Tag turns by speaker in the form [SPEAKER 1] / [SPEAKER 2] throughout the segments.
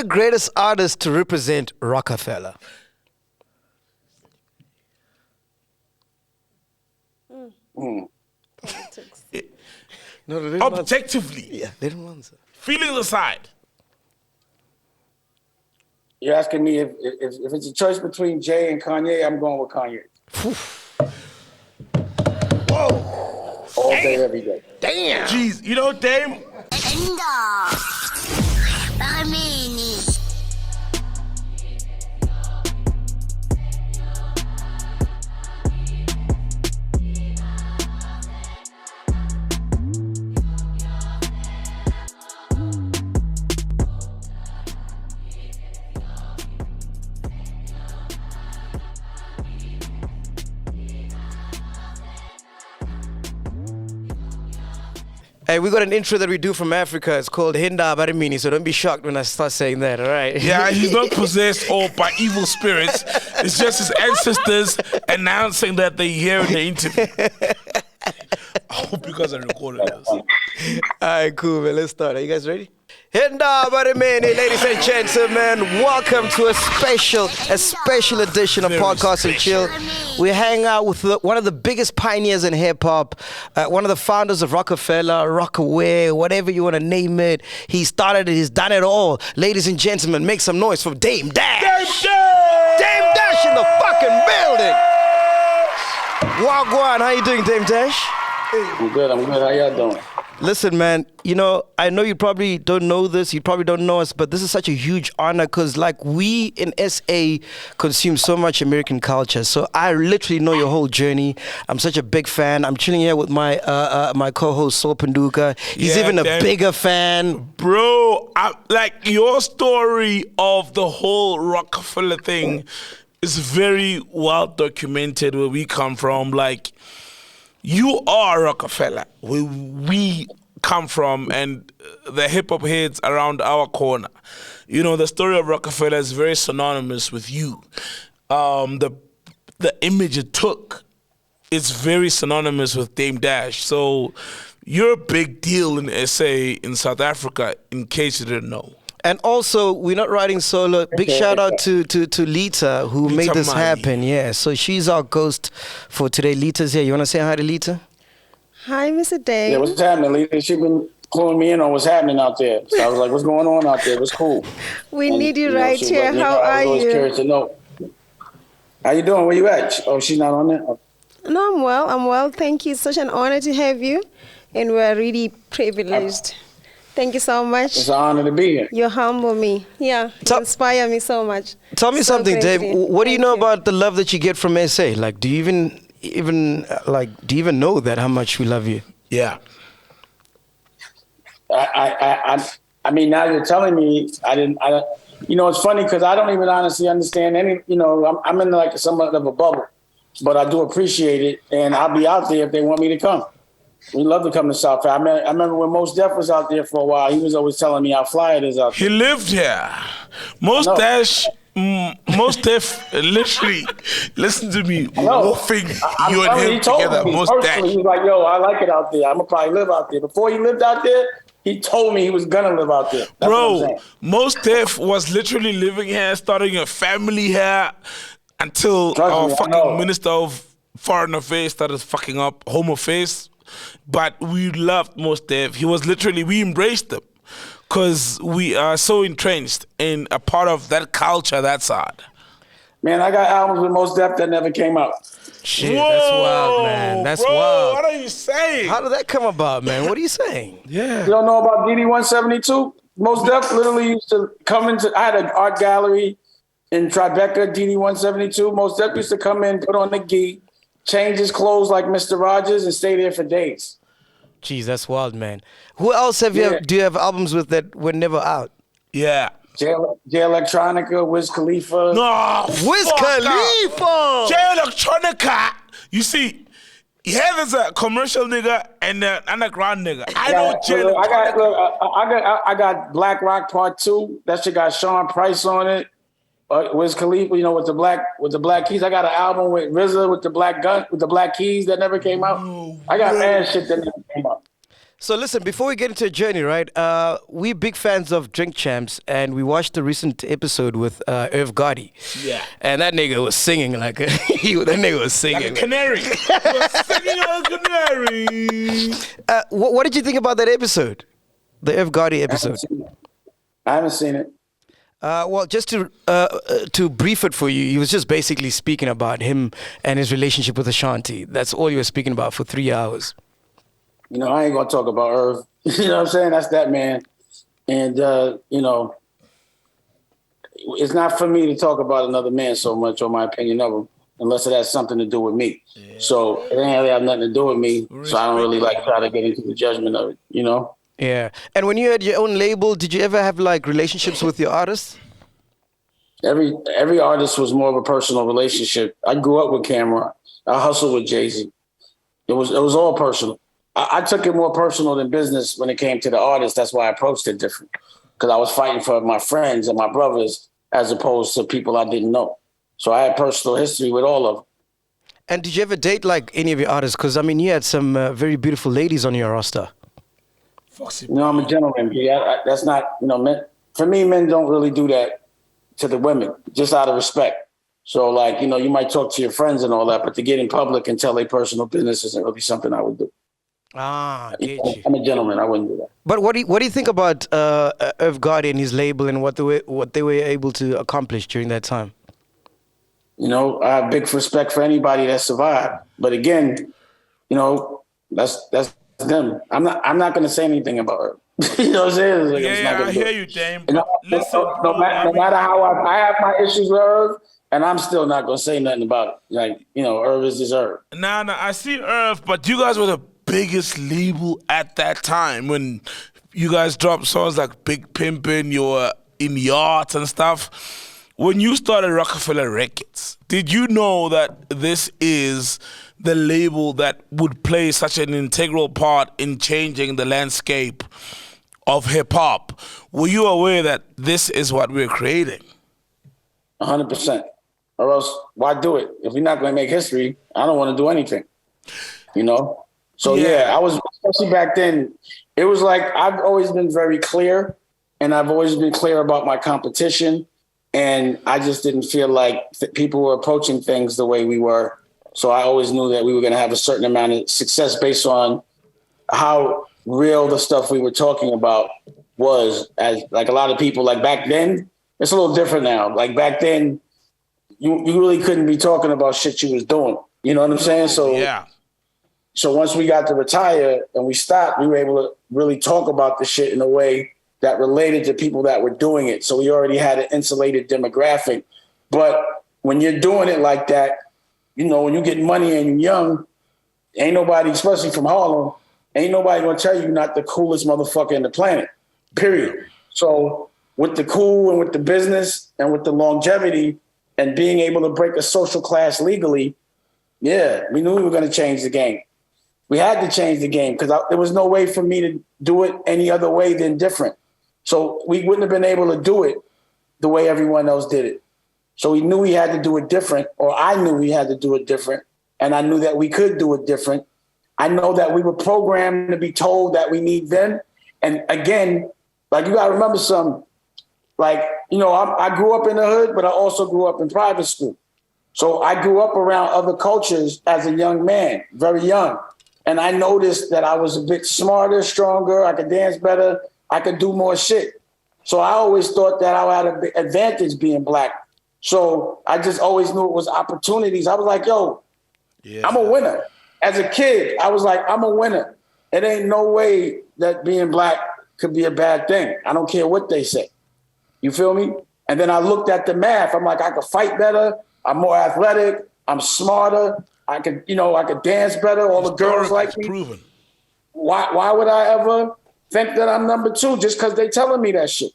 [SPEAKER 1] the greatest artist to represent Roc-A-Fella? No, they didn't
[SPEAKER 2] Objectively.
[SPEAKER 1] answer. Yeah, they don't answer.
[SPEAKER 2] Feelings aside.
[SPEAKER 3] You're asking me if it's a choice between Jay and Kanye, I'm going with Kanye.
[SPEAKER 2] Whoa.
[SPEAKER 3] All day, every day.
[SPEAKER 2] Damn. Jeez, you know, Dame.
[SPEAKER 1] Hey, we got an intro that we do from Africa. It's called Hinda Barimini, so don't be shocked when I start saying that, all right?
[SPEAKER 2] Yeah, he's not possessed or by evil spirits. It's just his ancestors announcing that they hear in the interview. I hope you guys are recording this.
[SPEAKER 1] All right, cool, man. Let's start. Are you guys ready? Hinda Barimini, ladies and gentlemen, welcome to a special edition of Podcast and Chill. We hang out with one of the biggest pioneers in hip-hop, one of the founders of Roc-A-Fella, Roc-A-Way, whatever you want to name it. He started it, he's done it all. Ladies and gentlemen, make some noise for Dame Dash. Dame Dash in the fucking building. Wagwan, how you doing, Dame Dash?
[SPEAKER 3] I'm good. How y'all doing?
[SPEAKER 1] Listen, man, you know, I know you probably don't know this, you probably don't know us, but this is such a huge honor because, like, we in SA consume so much American culture. So I literally know your whole journey. I'm such a big fan. I'm chilling here with my my co-host, Sol Panduka. He's even a bigger fan.
[SPEAKER 2] Bro, like, your story of the whole Roc-A-Fella thing is very well documented where we come from. Like, you are Roc-A-Fella, where we come from, and the hip-hop heads around our corner. You know, the story of Roc-A-Fella is very synonymous with you. The image it took is very synonymous with Dame Dash. So you're a big deal in SA, in South Africa, in case you didn't know.
[SPEAKER 1] And also, we're not riding solo. Big shout out to Lita, who made this happen. Yeah, so she's our ghost for today. Lita's here. You want to say hi to Lita?
[SPEAKER 4] Hi, Mr. Dave.
[SPEAKER 3] Yeah, what's happening, Lita? She's been cluing me in on what's happening out there. So I was like, what's going on out there? What's cool?
[SPEAKER 4] We need you right here. How are you? I was
[SPEAKER 3] curious to know. How you doing? Where you at? Oh, she's not on there? Oh.
[SPEAKER 4] No, I'm well. Thank you. It's such an honor to have you. And we're really privileged. Thank you so much.
[SPEAKER 3] It's an honor to be here.
[SPEAKER 4] You humble me. Yeah, you inspire me so much.
[SPEAKER 1] Tell me something, Dave. What do you know about the love that you get from SA? Like, do you even know that, how much we love you?
[SPEAKER 2] Yeah.
[SPEAKER 3] I mean, now you're telling me, you know, it's funny because I don't even honestly understand any, you know, I'm in like somewhat of a bubble, but I do appreciate it, and I'll be out there if they want me to come. We love to come to South Africa. I remember when Mos Def was out there for a while, he was always telling me how fly it is out there.
[SPEAKER 2] He lived here. Mos Def, literally, listen to me, wolfing you and him together. Mos Def.
[SPEAKER 3] He was like, yo, I like it out there. I'm going to probably live out there. Before he lived out there, he told me he was going to live out there. That's
[SPEAKER 2] Bro, Mos Def was literally living here, starting a family here, until our fucking Minister of Foreign Affairs started fucking up Home Affairs. But we loved Mos Def. He was literally, we embraced him because we are so entrenched in a part of that culture that side.
[SPEAKER 3] Man, I got albums with Mos Def that never came out.
[SPEAKER 1] Shit, that's wild, man. That's wild.
[SPEAKER 2] What are you saying?
[SPEAKER 1] How did that come about, man? What are you saying?
[SPEAKER 2] Yeah.
[SPEAKER 3] You don't know about DD-172? Mos Def literally used to come into, I had an art gallery in Tribeca, DD-172. Mos Def used to come in, put on the gi, change his clothes like Mr. Rogers, and stay there for days.
[SPEAKER 1] Jeez, that's wild, man. Who else do you have albums with that were never out?
[SPEAKER 2] Yeah.
[SPEAKER 3] Jay Electronica, Wiz Khalifa.
[SPEAKER 2] No,
[SPEAKER 1] Wiz Khalifa!
[SPEAKER 2] Jay Electronica. You see, yeah, there's a commercial nigga and an underground nigga. I know Jay Electronica.
[SPEAKER 3] I got Black Rock Part 2. That shit got Sean Price on it. Wiz Khalifa, you know, with the black keys. I got an album with RZA with the black keys that never came out. I got mad shit that never came out.
[SPEAKER 1] So listen, before we get into a journey, right? We're big fans of Drink Champs, and we watched the recent episode with Irv Gotti.
[SPEAKER 2] Yeah.
[SPEAKER 1] And that nigga was singing like that nigga was singing
[SPEAKER 2] Like a canary. He was singing like a canary.
[SPEAKER 1] What did you think about that episode, the Irv Gotti episode?
[SPEAKER 3] I haven't seen it.
[SPEAKER 1] Well, just to brief it for you, he was just basically speaking about him and his relationship with Ashanti. That's all he was speaking about for 3 hours.
[SPEAKER 3] You know, I ain't gonna talk about Irv. You know what I'm saying? That's that man. And you know, it's not for me to talk about another man so much or my opinion of him, unless it has something to do with me. Yeah. So it ain't really have nothing to do with me. So I don't really like try to get into the judgment of it, you know?
[SPEAKER 1] Yeah. And when you had your own label, did you ever have like relationships with your artists?
[SPEAKER 3] Every artist was more of a personal relationship. I grew up with Cameron. I hustled with Jay-Z. It was all personal. I took it more personal than business when it came to the artist. That's why I approached it different. Because I was fighting for my friends and my brothers as opposed to people I didn't know. So I had personal history with all of them.
[SPEAKER 1] And did you ever date like any of your artists? Because I mean, you had some very beautiful ladies on your roster.
[SPEAKER 3] No, I'm a gentleman. That's not, you know, men, for me, men don't really do that to the women, just out of respect. So like, you know, you might talk to your friends and all that, but to get in public and tell their personal business isn't really something I would do.
[SPEAKER 1] Ah, get you.
[SPEAKER 3] I'm a gentleman. I wouldn't do that.
[SPEAKER 1] But what do you think about Irv Gotti and his label and what they were able to accomplish during that time?
[SPEAKER 3] You know, I have big respect for anybody that survived. But again, you know, that's them. I'm not going to say anything about her. You know what I'm saying? Like,
[SPEAKER 2] I hear you, Dame.
[SPEAKER 3] Listen, no matter how I have my issues with Irv, and I'm still not going to say nothing about it. Like, you know, Irv is just Irv.
[SPEAKER 2] Nah, I see Irv, but you guys were the biggest label at that time when you guys dropped songs like Big Pimpin', you were in yachts and stuff. When you started Roc-A-Fella Records, did you know that this is the label that would play such an integral part in changing the landscape of hip-hop? Were you aware that this is what we're creating?
[SPEAKER 3] 100%. Or else, why do it? If we're not going to make history, I don't want to do anything, you know? So, yeah, I was, especially back then, it was like I've always been very clear, and I've always been clear about my competition, and I just didn't feel like people were approaching things the way we were. So I always knew that we were going to have a certain amount of success based on how real the stuff we were talking about was. As like a lot of people, like back then, it's a little different now. Like back then, you really couldn't be talking about shit you was doing. You know what I'm saying? So
[SPEAKER 2] yeah.
[SPEAKER 3] So once we got to retire and we stopped, we were able to really talk about the shit in a way that related to people that were doing it. So we already had an insulated demographic. But when you're doing it like that, you know, when you get money and you're young, ain't nobody, especially from Harlem, ain't nobody gonna tell you you're not the coolest motherfucker in the planet, period. So with the cool and with the business and with the longevity and being able to break a social class legally, yeah, we knew we were gonna change the game. We had to change the game because there was no way for me to do it any other way than different. So we wouldn't have been able to do it the way everyone else did it. So we knew we had to do it different, or I knew we had to do it different, and I knew that we could do it different. I know that we were programmed to be told that we need them. And again, like you gotta remember something, like, you know, I grew up in the hood, but I also grew up in private school. So I grew up around other cultures as a young man, very young. And I noticed that I was a bit smarter, stronger, I could dance better, I could do more shit. So I always thought that I had an advantage being black. So I just always knew it was opportunities. I was like, yo, I'm a winner. As a kid, I was like, I'm a winner. It ain't no way that being black could be a bad thing. I don't care what they say. You feel me? And then I looked at the math. I'm like, I could fight better. I'm more athletic. I'm smarter. I could dance better. All the girls like me. Proven. Why would I ever think that I'm number two just because they telling me that shit?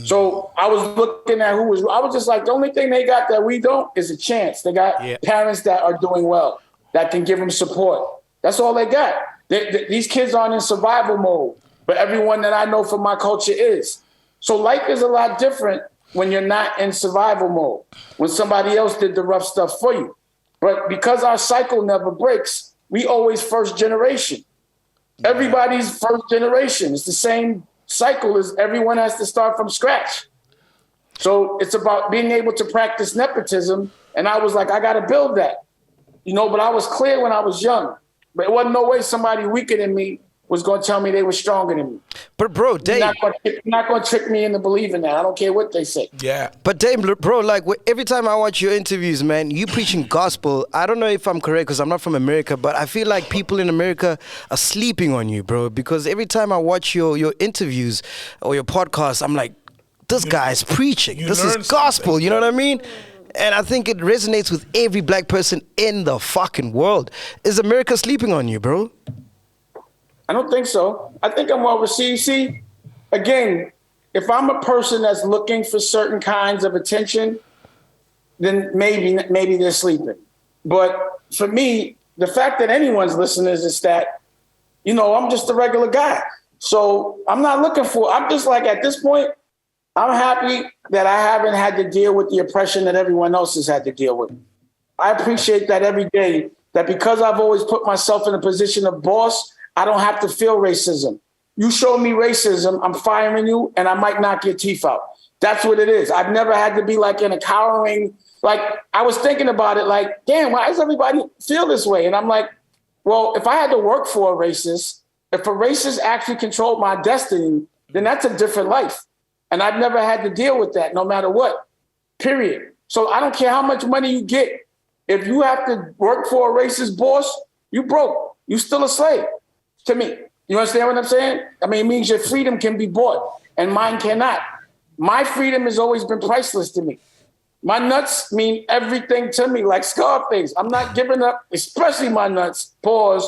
[SPEAKER 3] So I was looking at I was just like, the only thing they got that we don't is a chance. They got parents that are doing well, that can give them support. That's all they got. These kids aren't in survival mode, but everyone that I know from my culture is. So life is a lot different when you're not in survival mode, when somebody else did the rough stuff for you. But because our cycle never breaks, we always first generation. Everybody's first generation. It's the same cycle as everyone has to start from scratch. So it's about being able to practice nepotism. And I was like, I got to build that, but I was clear when I was young. But it wasn't no way somebody weaker than me was going to tell me they were stronger than me.
[SPEAKER 1] But bro, Dave,
[SPEAKER 3] you're not going to trick me into believing that. I don't care what they say.
[SPEAKER 2] Yeah.
[SPEAKER 1] But Dave, bro, like every time I watch your interviews, man, you preaching gospel. I don't know if I'm correct because I'm not from America, but I feel like people in America are sleeping on you, bro. Because every time I watch your interviews or your podcast, I'm like, this guy's preaching. This is gospel. You know what I mean? And I think it resonates with every black person in the fucking world. Is America sleeping on you, bro?
[SPEAKER 3] I don't think so. I think I'm well received. See, again, if I'm a person that's looking for certain kinds of attention, then maybe they're sleeping. But for me, the fact that anyone's listening is that, I'm just a regular guy. So I'm just like, at this point, I'm happy that I haven't had to deal with the oppression that everyone else has had to deal with. I appreciate that every day, that because I've always put myself in a position of boss, I don't have to feel racism. You show me racism, I'm firing you, and I might knock your teeth out. That's what it is. I've never had to be like in a cowering, like I was thinking about it like, damn, why does everybody feel this way? And I'm like, well, if I had to work for a racist, if a racist actually controlled my destiny, then that's a different life. And I've never had to deal with that no matter what, period. So I don't care how much money you get. If you have to work for a racist boss, you broke. You still a slave. To me, you understand what I'm saying? I mean, it means your freedom can be bought and mine cannot. My freedom has always been priceless to me. My nuts mean everything to me, like Scarface. I'm not giving up, especially my nuts, pause,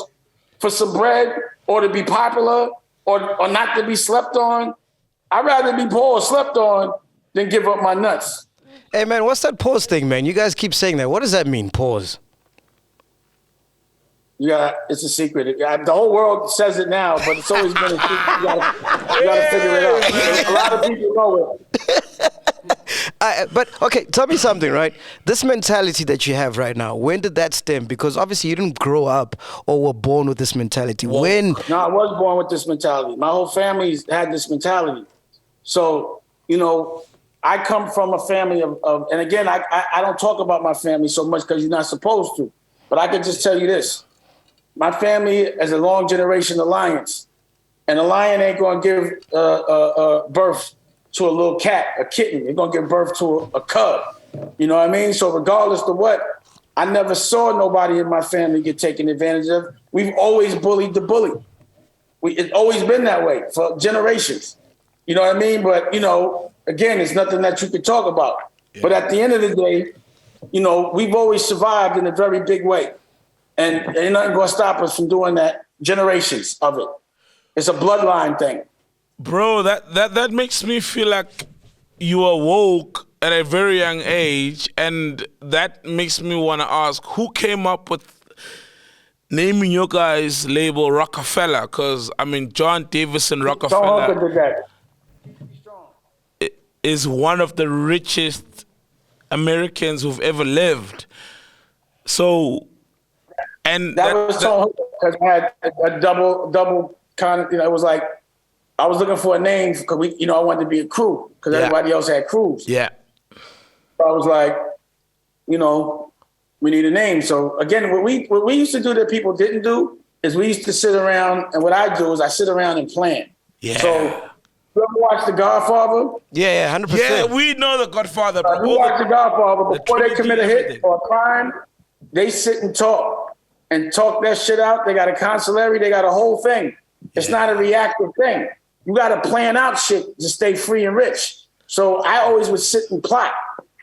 [SPEAKER 3] for some bread or to be popular or not to be slept on. I'd rather be poor or slept on than give up my nuts.
[SPEAKER 1] Hey, man, what's that pause thing, man? You guys keep saying that. What does that mean, pause?
[SPEAKER 3] Yeah, it's a secret. The whole world says it now, but it's always been a secret. You gotta figure it out. A lot of people know it.
[SPEAKER 1] But okay, tell me something, right? This mentality that you have right now, when did that stem? Because obviously you didn't grow up or were born with this mentality. When?
[SPEAKER 3] No, I was born with this mentality. My whole family's had this mentality. So, I come from a family of and again, I don't talk about my family so much because you're not supposed to. But I can just tell you this. My family is a long generation alliance. And a lion ain't going to give birth to a little cat, a kitten. They're going to give birth to a cub. You know what I mean? So regardless of what, I never saw nobody in my family get taken advantage of. We've always bullied the bully. It's always been that way for generations. You know what I mean? But, again, it's nothing that you could talk about. Yeah. But at the end of the day, we've always survived in a very big way. And ain't nothing going to stop us from doing that, generations of it. It's a bloodline thing.
[SPEAKER 2] Bro, that makes me feel like you are woke at a very young age, and that makes me want to ask, who came up with naming your guys' label Roc-A-Fella? Because, John Davison Roc-A-Fella is one of the richest Americans who've ever lived. So... And
[SPEAKER 3] that was so because I had a double kind of, it was like, I was looking for a name because I wanted to be a crew because everybody else had crews.
[SPEAKER 2] Yeah.
[SPEAKER 3] So I was like, we need a name. So again, what we used to do that people didn't do is we used to sit around, and what I do is I sit around and plan.
[SPEAKER 2] Yeah.
[SPEAKER 3] So you ever watch The Godfather?
[SPEAKER 1] Yeah, 100%.
[SPEAKER 2] Yeah, we know The Godfather. But
[SPEAKER 3] we watch The Godfather before they commit a hit or a crime. They sit and talk that shit out. They got a consulary. They got a whole thing. It's not a reactive thing. You got to plan out shit to stay free and rich. So I always would sit and plot,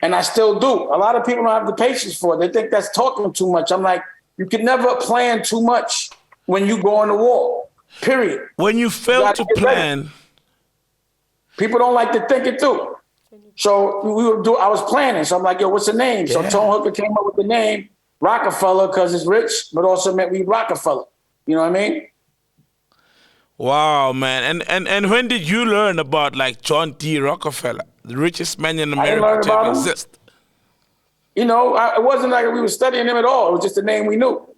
[SPEAKER 3] and I still do. A lot of people don't have the patience for it. They think that's talking too much. I'm like, you can never plan too much when you go on the war, period.
[SPEAKER 2] When you fail to plan. Ready.
[SPEAKER 3] People don't like to think it through. So I was planning. So I'm like, yo, what's the name? Yeah. So Tone Hooker came up with the name Roc-A-Fella because it's rich, but also meant we Roc-A-Fella. You know what I mean?
[SPEAKER 2] Wow, man. And when did you learn about like John D. Roc-A-Fella, the richest man in America to ever exist?
[SPEAKER 3] It wasn't like we were studying him at all. It was just a name we knew.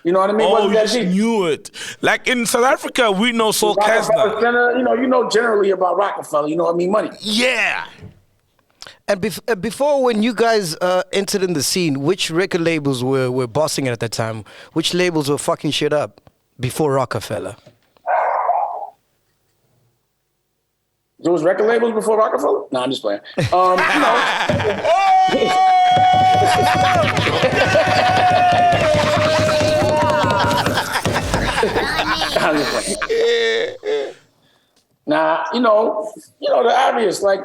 [SPEAKER 3] You know what I mean?
[SPEAKER 2] Oh,
[SPEAKER 3] Wasn't
[SPEAKER 2] you
[SPEAKER 3] that
[SPEAKER 2] just
[SPEAKER 3] deep.
[SPEAKER 2] knew it. Like in South Africa, we know Soul
[SPEAKER 3] Roc-A-Fella
[SPEAKER 2] Casner.
[SPEAKER 3] Center, you know generally about Roc-A-Fella. You know what I mean? Money.
[SPEAKER 2] Yeah.
[SPEAKER 1] And before, when you guys entered in the scene, which record labels were bossing it at that time? Which labels were fucking shit up before Roc-A-Fella?
[SPEAKER 3] There was record labels before Roc-A-Fella? No, I'm just playing. Nah, you know the obvious, like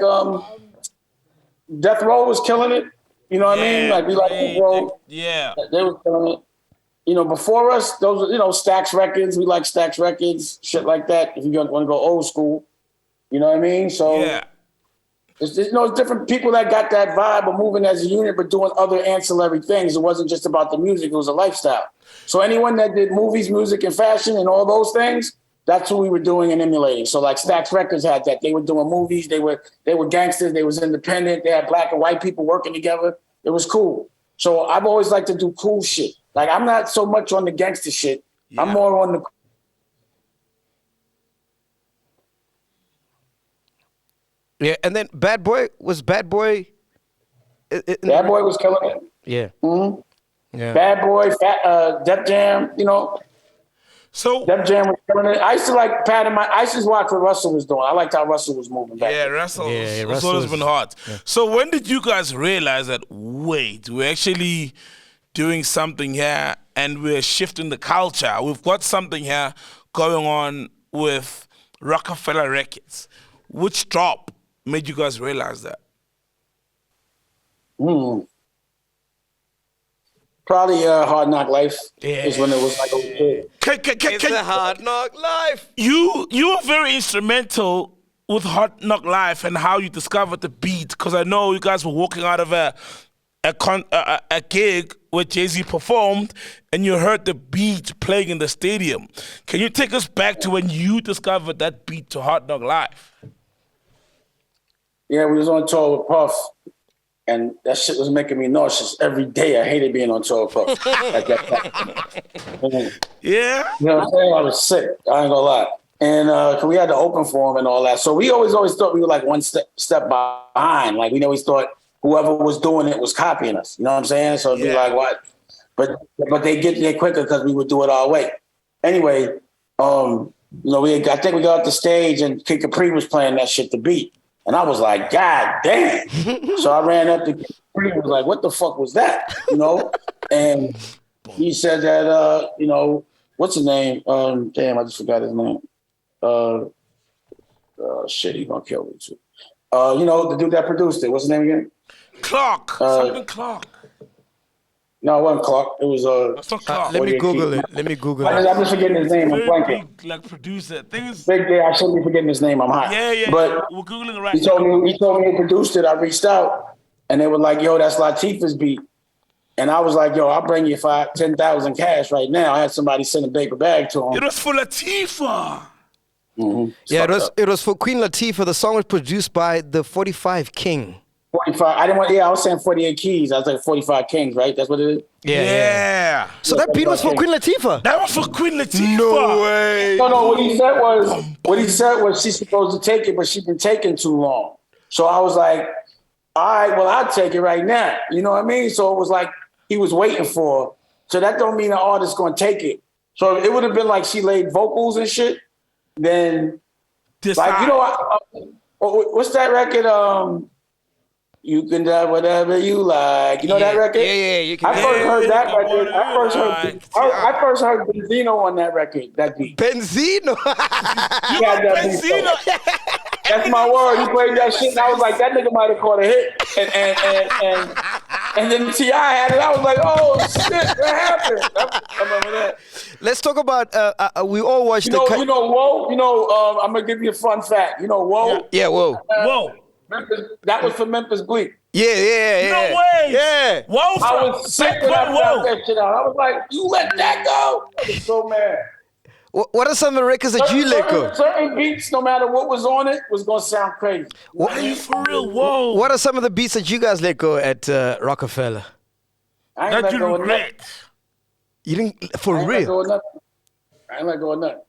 [SPEAKER 3] Death Row was killing it. You know what I mean? Like we like Death Row.
[SPEAKER 2] Yeah.
[SPEAKER 3] They were killing it. You know, before us, those were, Stax Records. We like Stax Records, shit like that. If you want to go old school, you know what I mean? So it's different people that got that vibe of moving as a unit, but doing other ancillary things. It wasn't just about the music; it was a lifestyle. So anyone that did movies, music, and fashion, and all those things, that's what we were doing and emulating. So like Stax Records had that. They were doing movies. They were gangsters. They was independent. They had black and white people working together. It was cool. So I've always liked to do cool shit. Like I'm not so much on the gangster shit. Yeah. I'm more on the.
[SPEAKER 1] Yeah, and then Bad Boy was Bad Boy.
[SPEAKER 3] Bad Boy was killing it.
[SPEAKER 1] Yeah.
[SPEAKER 3] Mm-hmm.
[SPEAKER 1] Yeah.
[SPEAKER 3] Bad Boy, Def Jam,
[SPEAKER 2] So
[SPEAKER 3] Def Jam was killing it. I used to like I used to watch what Russell was doing. I liked how Russell was moving back.
[SPEAKER 2] Yeah, Russell's
[SPEAKER 1] Russell's
[SPEAKER 2] always been hot. Yeah. So when did you guys realize that, wait, we're actually doing something here and we're shifting the culture? We've got something here going on with Roc-A-Fella Records. Which drop made you guys realize that?
[SPEAKER 3] Probably Hard Knock Life is when it was like,
[SPEAKER 1] it's a Hard Knock Life.
[SPEAKER 2] You were very instrumental with Hard Knock Life and how you discovered the beat, because I know you guys were walking out of a gig where Jay-Z performed and you heard the beat playing in the stadium. Can you take us back to when you discovered that beat to Hard Knock Life?
[SPEAKER 3] Yeah, we was on tour with Puff. And that shit was making me nauseous every day. I hated being on tour with Puff.
[SPEAKER 2] Yeah?
[SPEAKER 3] You know what I'm saying? I was sick. I ain't gonna lie. And we had to open for him and all that. So we always thought we were like one step behind. Like we always thought whoever was doing it was copying us. You know what I'm saying? So it'd be like, what? But they get there quicker because we would do it our way. Anyway, I think we got off the stage and Kid Capri was playing that shit to beat. And I was like, God damn. So I ran up to Capri and was like, what the fuck was that? And he said that, what's his name? Damn, I just forgot his name. Shit, he gonna kill me too. The dude that produced it. What's his name again?
[SPEAKER 2] Clark. Something Clark.
[SPEAKER 3] No, it wasn't Clark. It was
[SPEAKER 2] Clark.
[SPEAKER 1] Let me Google it.
[SPEAKER 3] I'm just forgetting his name. I'm blanking.
[SPEAKER 2] Like producer.
[SPEAKER 3] Big day. I shouldn't be forgetting his name. I'm hot.
[SPEAKER 2] Yeah.
[SPEAKER 3] But
[SPEAKER 2] we're Googling it right
[SPEAKER 3] he told me he produced it. I reached out and they were like, yo, that's Latifah's beat. And I was like, yo, I'll bring you 10,000 cash right now. I had somebody send a paper bag to him.
[SPEAKER 2] It was for Latifah.
[SPEAKER 3] Mm-hmm.
[SPEAKER 1] Yeah, it was for Queen Latifah. The song was produced by the 45 King.
[SPEAKER 3] 45. I was saying 48 Keys. I was like 45 Kings, right? That's what it is?
[SPEAKER 2] Yeah.
[SPEAKER 1] So that beat was for Queen Latifah?
[SPEAKER 2] That was for Queen Latifah.
[SPEAKER 1] No way.
[SPEAKER 3] No, what he said was she's supposed to take it, but she's been taking too long. So I was like, all right, well, I'll take it right now. You know what I mean? So it was like he was waiting for her. So that don't mean the artist's going to take it. So it would have been like she laid vocals and shit. Then, what's that record? You can do whatever you like. You know that record?
[SPEAKER 1] Yeah, you can.
[SPEAKER 3] I first heard that record. I first heard Benzino on that record, that beat.
[SPEAKER 1] Benzino?
[SPEAKER 2] Benzino?
[SPEAKER 3] That's my word. He played that shit and I was like, that nigga might have caught a hit. And then T.I. had it. I was like, oh shit, what happened? I remember that.
[SPEAKER 1] Let's talk about, we all watched
[SPEAKER 3] Whoa. I'm going to give you a fun fact. Whoa?
[SPEAKER 1] Yeah, Whoa.
[SPEAKER 2] Whoa.
[SPEAKER 3] Memphis, that was for Memphis Bleak.
[SPEAKER 1] Yeah.
[SPEAKER 2] No way.
[SPEAKER 1] Yeah.
[SPEAKER 2] Whoa.
[SPEAKER 3] I was sick when I found that shit out. I was like, you let that go? I was so mad.
[SPEAKER 1] What are some of the records that you let go?
[SPEAKER 3] Certain beats, no matter what was on it, was going to sound crazy.
[SPEAKER 2] Are you for real? Whoa.
[SPEAKER 1] What are some of the beats that you guys let go at Roc-A-Fella?
[SPEAKER 2] That you regret?
[SPEAKER 1] You didn't for
[SPEAKER 3] I ain't let
[SPEAKER 1] real.
[SPEAKER 3] go of nothing. I ain't let go of nothing.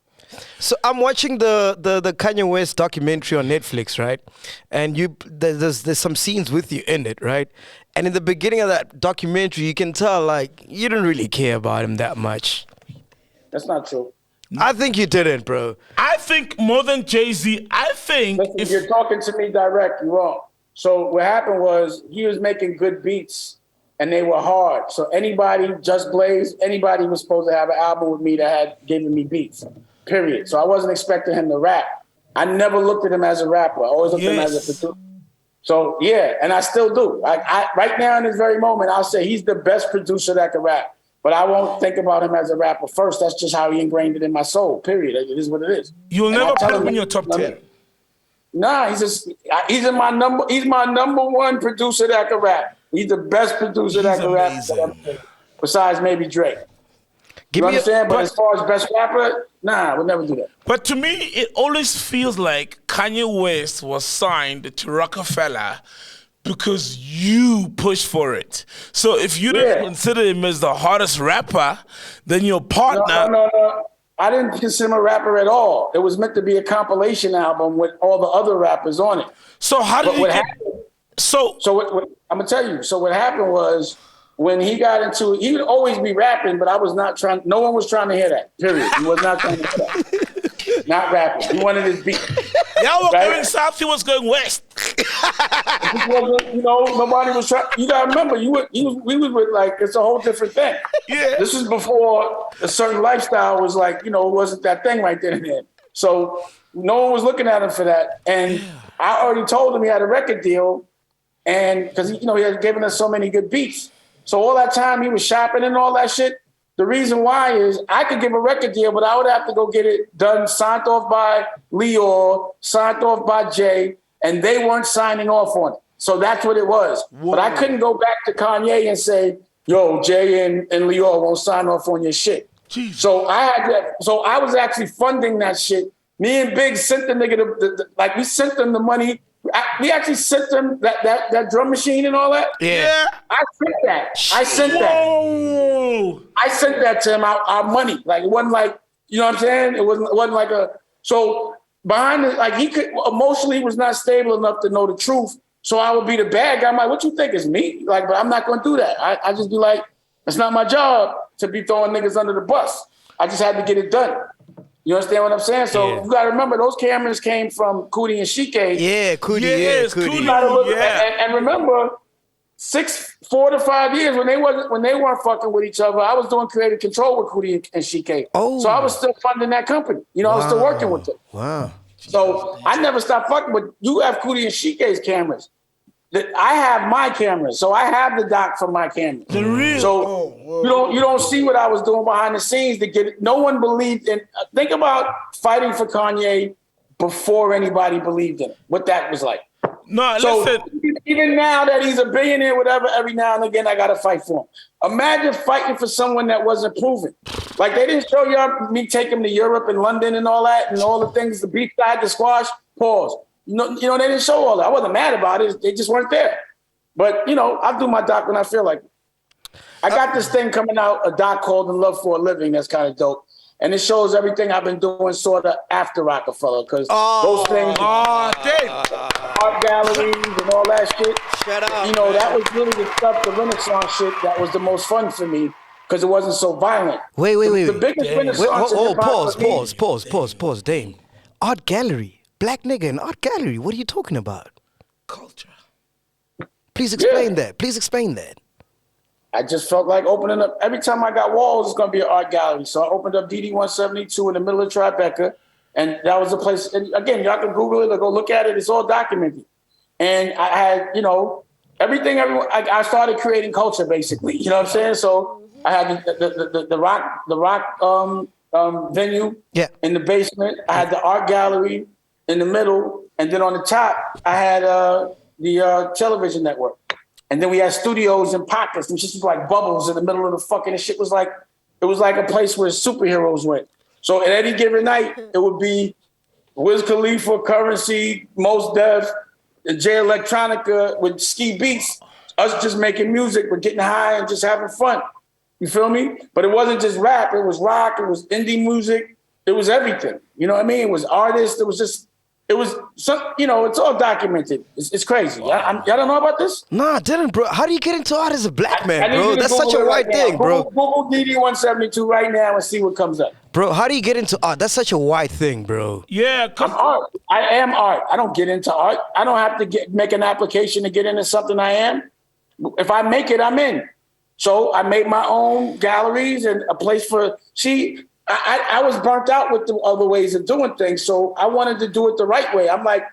[SPEAKER 1] So I'm watching the Kanye West documentary on Netflix, right? And there's some scenes with you in it, right? And in the beginning of that documentary, you can tell like you don't really care about him that much.
[SPEAKER 3] That's not true.
[SPEAKER 1] I think you didn't, bro.
[SPEAKER 2] I think more than Jay-Z, I think
[SPEAKER 3] Listen,
[SPEAKER 2] if
[SPEAKER 3] you're talking to me direct, you're wrong. So what happened was he was making good beats and they were hard. So anybody, Just Blaze, anybody was supposed to have an album with me that had given me beats, period. So I wasn't expecting him to rap. I never looked at him as a rapper. I always looked at him as a producer. So yeah, and I still do. I right now in this very moment, I'll say he's the best producer that can rap. But I won't think about him as a rapper first. That's just how he ingrained it in my soul, period. It is what it is.
[SPEAKER 2] you'll
[SPEAKER 3] And
[SPEAKER 2] never
[SPEAKER 3] I tell
[SPEAKER 2] put him
[SPEAKER 3] him,
[SPEAKER 2] in your top 10.
[SPEAKER 3] Nah, he's my number one producer that can rap. He's the best producer that can rap besides maybe Drake. You understand? But as far as best rapper, nah, I would never do that.
[SPEAKER 2] But to me, it always feels like Kanye West was signed to Roc-A-Fella because you pushed for it. So if you didn't consider him as the hottest rapper, then your partner...
[SPEAKER 3] No. I didn't consider him a rapper at all. It was meant to be a compilation album with all the other rappers on it.
[SPEAKER 2] So how did you get...
[SPEAKER 3] what I'm going to tell you. So what happened was when he got into it, he would always be rapping, but I was not trying... No one was trying to hear that, period. He was not trying to hear that. Not rapping. He wanted his beat.
[SPEAKER 2] Y'all were going south, he was going west.
[SPEAKER 3] Nobody was trying. You gotta remember, we was with like it's a whole different thing.
[SPEAKER 2] Yeah.
[SPEAKER 3] This is before a certain lifestyle was like, it wasn't that thing right then and there. So no one was looking at him for that. And I already told him he had a record deal, and because he had given us so many good beats. So all that time he was shopping and all that shit. The reason why is I could give a record deal, but I would have to go get it done, signed off by Leo, signed off by Jay, and they weren't signing off on it. So that's what it was. Whoa. But I couldn't go back to Kanye and say, yo, Jay and Leo won't sign off on your shit. Jeez. So I was actually funding that shit. Me and Big sent the nigga we sent them the money. We actually sent them that drum machine and all that.
[SPEAKER 2] Yeah.
[SPEAKER 3] I sent that to him, our money. Like it wasn't like, you know what I'm saying? It wasn't like so behind it, like he could emotionally was not stable enough to know the truth. So I would be the bad guy. I'm like, what you think is me? Like, but I'm not gonna do that. I just be like, it's not my job to be throwing niggas under the bus. I just had to get it done. You understand what I'm saying? So you gotta remember those cameras came from Cootie and Shike.
[SPEAKER 1] Yeah, Cootie.
[SPEAKER 2] Yes,
[SPEAKER 1] Cootie.
[SPEAKER 3] And remember, 4 to 5 years when they weren't fucking with each other, I was doing creative control with Cootie and Shike. Oh. So I was still funding that company. I was still working with them.
[SPEAKER 1] Wow.
[SPEAKER 3] So I never stopped fucking with you. Have Cootie and Shike's cameras. I have my cameras, so I have the doc from my camera.
[SPEAKER 2] The real.
[SPEAKER 3] So you don't see what I was doing behind the scenes to get it. No one believed in. Think about fighting for Kanye before anybody believed in it. What that was like.
[SPEAKER 2] No,
[SPEAKER 3] so
[SPEAKER 2] listen.
[SPEAKER 3] Even now that he's a billionaire, whatever, every now and again I gotta fight for him. Imagine fighting for someone that wasn't proven. Like they didn't show y'all me take him to Europe and London and all that and all the things, the beef side, the squash. Pause. They didn't show all that. I wasn't mad about it. They just weren't there. But, I'll do my doc when I feel like it. I got this thing coming out, a doc called In Love for a Living. That's kind of dope. And it shows everything I've been doing sort of after Roc-A-Fella. Because those things, art galleries and all that shit.
[SPEAKER 1] Shut up.
[SPEAKER 3] That was really the stuff, the Renaissance shit, that was the most fun for me. Because it wasn't so violent.
[SPEAKER 1] Wait.
[SPEAKER 3] The biggest Renaissance.
[SPEAKER 1] Pause, Dame. Art gallery. Black nigga in art gallery. What are you talking about?
[SPEAKER 2] Culture.
[SPEAKER 1] Please explain that. Please explain that.
[SPEAKER 3] I just felt like opening up. Every time I got walls, it's going to be an art gallery. So I opened up DD 172 in the middle of Tribeca. And that was the place. And again, y'all can Google it or go look at it. It's all documented. And I had, everything. I started creating culture, basically. You know what I'm saying? So I had the rock venue in the basement. I had the art gallery in the middle, and then on the top, I had the television network. And then we had studios and pockets, and just was like bubbles in the middle of the fucking, and shit was like, it was like a place where superheroes went. So at any given night, it would be Wiz Khalifa, Currency, Mos Def, J Electronica with Ski Beats, us just making music, but getting high and just having fun. You feel me? But it wasn't just rap. It was rock. It was indie music. It was everything. You know what I mean? It was artists. It was some, you know, it's all documented. It's crazy. Y'all don't know about this?
[SPEAKER 1] Nah, I didn't, bro. How do you get into art as a black man,
[SPEAKER 3] I need
[SPEAKER 1] bro?
[SPEAKER 3] you to
[SPEAKER 1] That's such a
[SPEAKER 3] Google it
[SPEAKER 1] white
[SPEAKER 3] right now.
[SPEAKER 1] thing, bro.
[SPEAKER 3] Google DD172 right now and see what comes up.
[SPEAKER 1] Bro, how do you get into art? That's such a white thing, bro.
[SPEAKER 2] Yeah,
[SPEAKER 3] I'm art. I am art. I don't get into art. I don't have to make an application to get into something I am. If I make it, I'm in. So I made my own galleries and a place for, I was burnt out with the other ways of doing things. So I wanted to do it the right way. I'm like,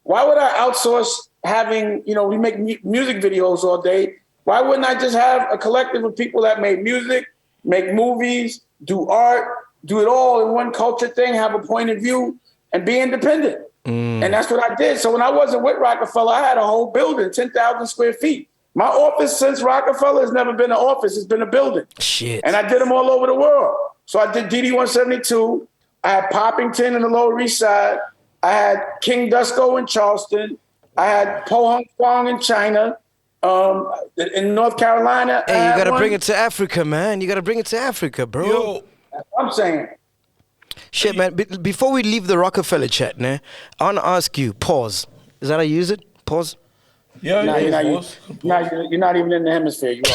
[SPEAKER 3] why would I outsource having, you know, we make music videos all day. Why wouldn't I just have a collective of people that make music, make movies, do art, do it all in one culture thing, have a point of view, and be independent? And that's what I did. So when I wasn't with Roc-A-Fella, I had a whole building, 10,000 square feet. My office since Roc-A-Fella has never been an office. It's been a building.
[SPEAKER 1] Shit.
[SPEAKER 3] And I did them all over the world. So I did DD172. I had Poppington in the Lower East Side. I had King Dusko in Charleston. I had Po Hung Kwong in China. In North Carolina.
[SPEAKER 1] Hey, you gotta bring it to Africa, man. You gotta bring it to Africa, bro.
[SPEAKER 2] Yo,
[SPEAKER 3] That's what I'm saying.
[SPEAKER 1] Shit, man. Before we leave the Roc-A-Fella chat, I want to ask you, pause. Is that how you use it? Pause?
[SPEAKER 2] yeah,
[SPEAKER 3] No,
[SPEAKER 2] yeah,
[SPEAKER 3] you're not even in the hemisphere. You are.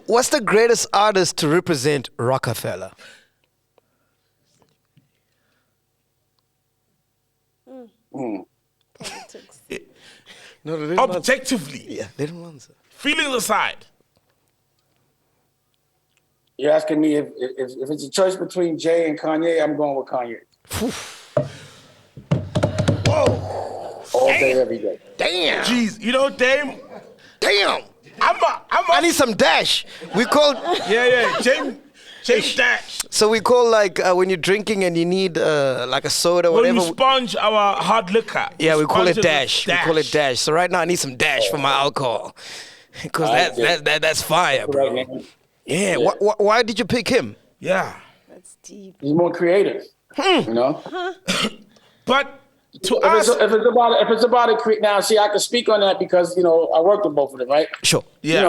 [SPEAKER 1] What's the greatest artist to represent Roc-A-Fella? No, they didn't answer.
[SPEAKER 2] objectively,
[SPEAKER 1] Yeah, they don't answer.
[SPEAKER 2] feelings aside.
[SPEAKER 3] You're asking me if it's a choice between Jay and Kanye, I'm going with Kanye.
[SPEAKER 2] Whoa,
[SPEAKER 3] All day, every day.
[SPEAKER 1] Damn.
[SPEAKER 2] jeez, you know, Dame.
[SPEAKER 1] Damn.
[SPEAKER 2] I
[SPEAKER 1] I need some dash. We call.
[SPEAKER 2] yeah, James Dash.
[SPEAKER 1] So we call like when you're drinking and you need like a soda,
[SPEAKER 2] When
[SPEAKER 1] whatever.
[SPEAKER 2] we sponge our hard liquor.
[SPEAKER 1] Yeah, we call it
[SPEAKER 2] sponge
[SPEAKER 1] dash.
[SPEAKER 2] with
[SPEAKER 1] We call it dash. So right now I need some dash for my alcohol, because that's fire, bro.
[SPEAKER 3] Right, man.
[SPEAKER 1] Yeah. Why did you pick him?
[SPEAKER 2] Yeah,
[SPEAKER 4] That's deep.
[SPEAKER 3] He's more creative. You know?
[SPEAKER 2] but to
[SPEAKER 3] If
[SPEAKER 2] us,
[SPEAKER 3] it's about it, now see, I can speak on that because, you know, I worked with both of them, right?
[SPEAKER 1] Sure.
[SPEAKER 2] yeah,
[SPEAKER 3] You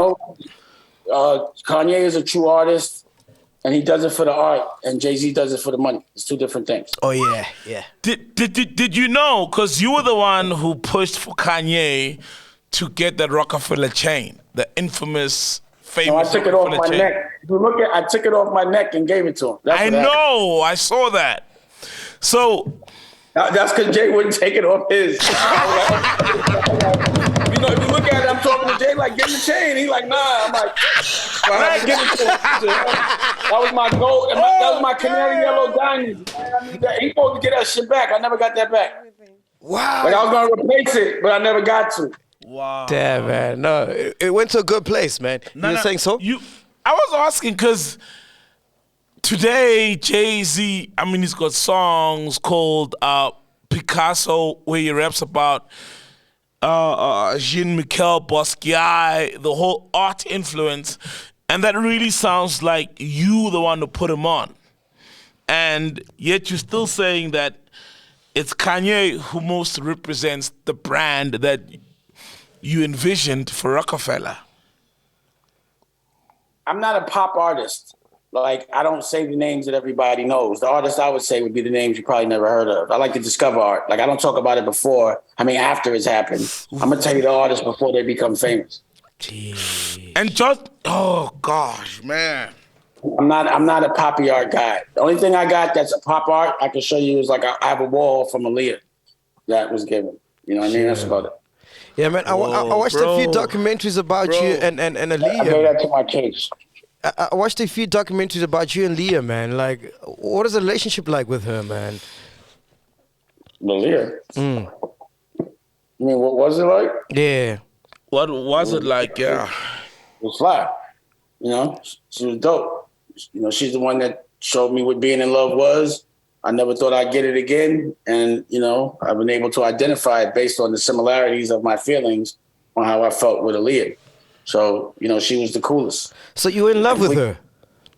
[SPEAKER 3] know, Kanye is a true artist and he does it for the art, and Jay-Z does it for the money. It's two different things.
[SPEAKER 1] Oh yeah.
[SPEAKER 2] did you know? Because you were the one who pushed for Kanye to get that Roc-A-Fella chain, the infamous, famous.
[SPEAKER 3] No, I took it off
[SPEAKER 2] Roc-A-Fella
[SPEAKER 3] my
[SPEAKER 2] chain.
[SPEAKER 3] neck. If you look at, I took it off my neck and gave it to him. That's
[SPEAKER 2] I
[SPEAKER 3] what happened.
[SPEAKER 2] know. I saw that. So
[SPEAKER 3] That's because Jay wouldn't take it off his. You know, if you look at it, I'm talking to Jay like, give him the chain. He's like, nah. I'm like, so I had to give it to him. That was my goal. That was my canary yellow diamond. He supposed to get that shit back. I never got that back.
[SPEAKER 1] Wow.
[SPEAKER 3] Like I was gonna replace it, but I never got to.
[SPEAKER 2] wow.
[SPEAKER 1] Damn, man. No, it went to a good place, man. You were saying so?
[SPEAKER 2] I was asking because today Jay-Z, I mean, he's got songs called Picasso, where he raps about Jean-Michel Basquiat, the whole art influence, and that really sounds like you the one to put him on. And yet you're still saying that it's Kanye who most represents the brand that you envisioned for Roc-A-Fella.
[SPEAKER 3] I'm not a pop artist. Like, I don't say the names that everybody knows. The artists I would say would be the names you probably never heard of. I like to discover art. Like, I don't talk about it before. I mean, after it's happened. I'm gonna tell you the artists before they become famous.
[SPEAKER 1] Jeez.
[SPEAKER 2] And just, oh gosh, man.
[SPEAKER 3] I'm not a poppy art guy. The only thing I got that's a pop art I can show you is like I have a wall from Aaliyah that was given. You know what I mean? That's about it.
[SPEAKER 1] Yeah, man. I watched a few documentaries about you and
[SPEAKER 3] I gave
[SPEAKER 1] Aaliyah.
[SPEAKER 3] that to my kids.
[SPEAKER 1] I watched a few documentaries about you and Leah, man. Like, what is the relationship like with her, man?
[SPEAKER 3] Aaliyah? You mean, what was it like?
[SPEAKER 1] Yeah.
[SPEAKER 2] What was it like? Yeah.
[SPEAKER 3] It was fly. You know, she was dope. You know, she's the one that showed me what being in love was. I never thought I'd get it again. And, you know, I've been able to identify it based on the similarities of my feelings on how I felt with Aaliyah. So, you know, she was the coolest.
[SPEAKER 1] So you were in love with her?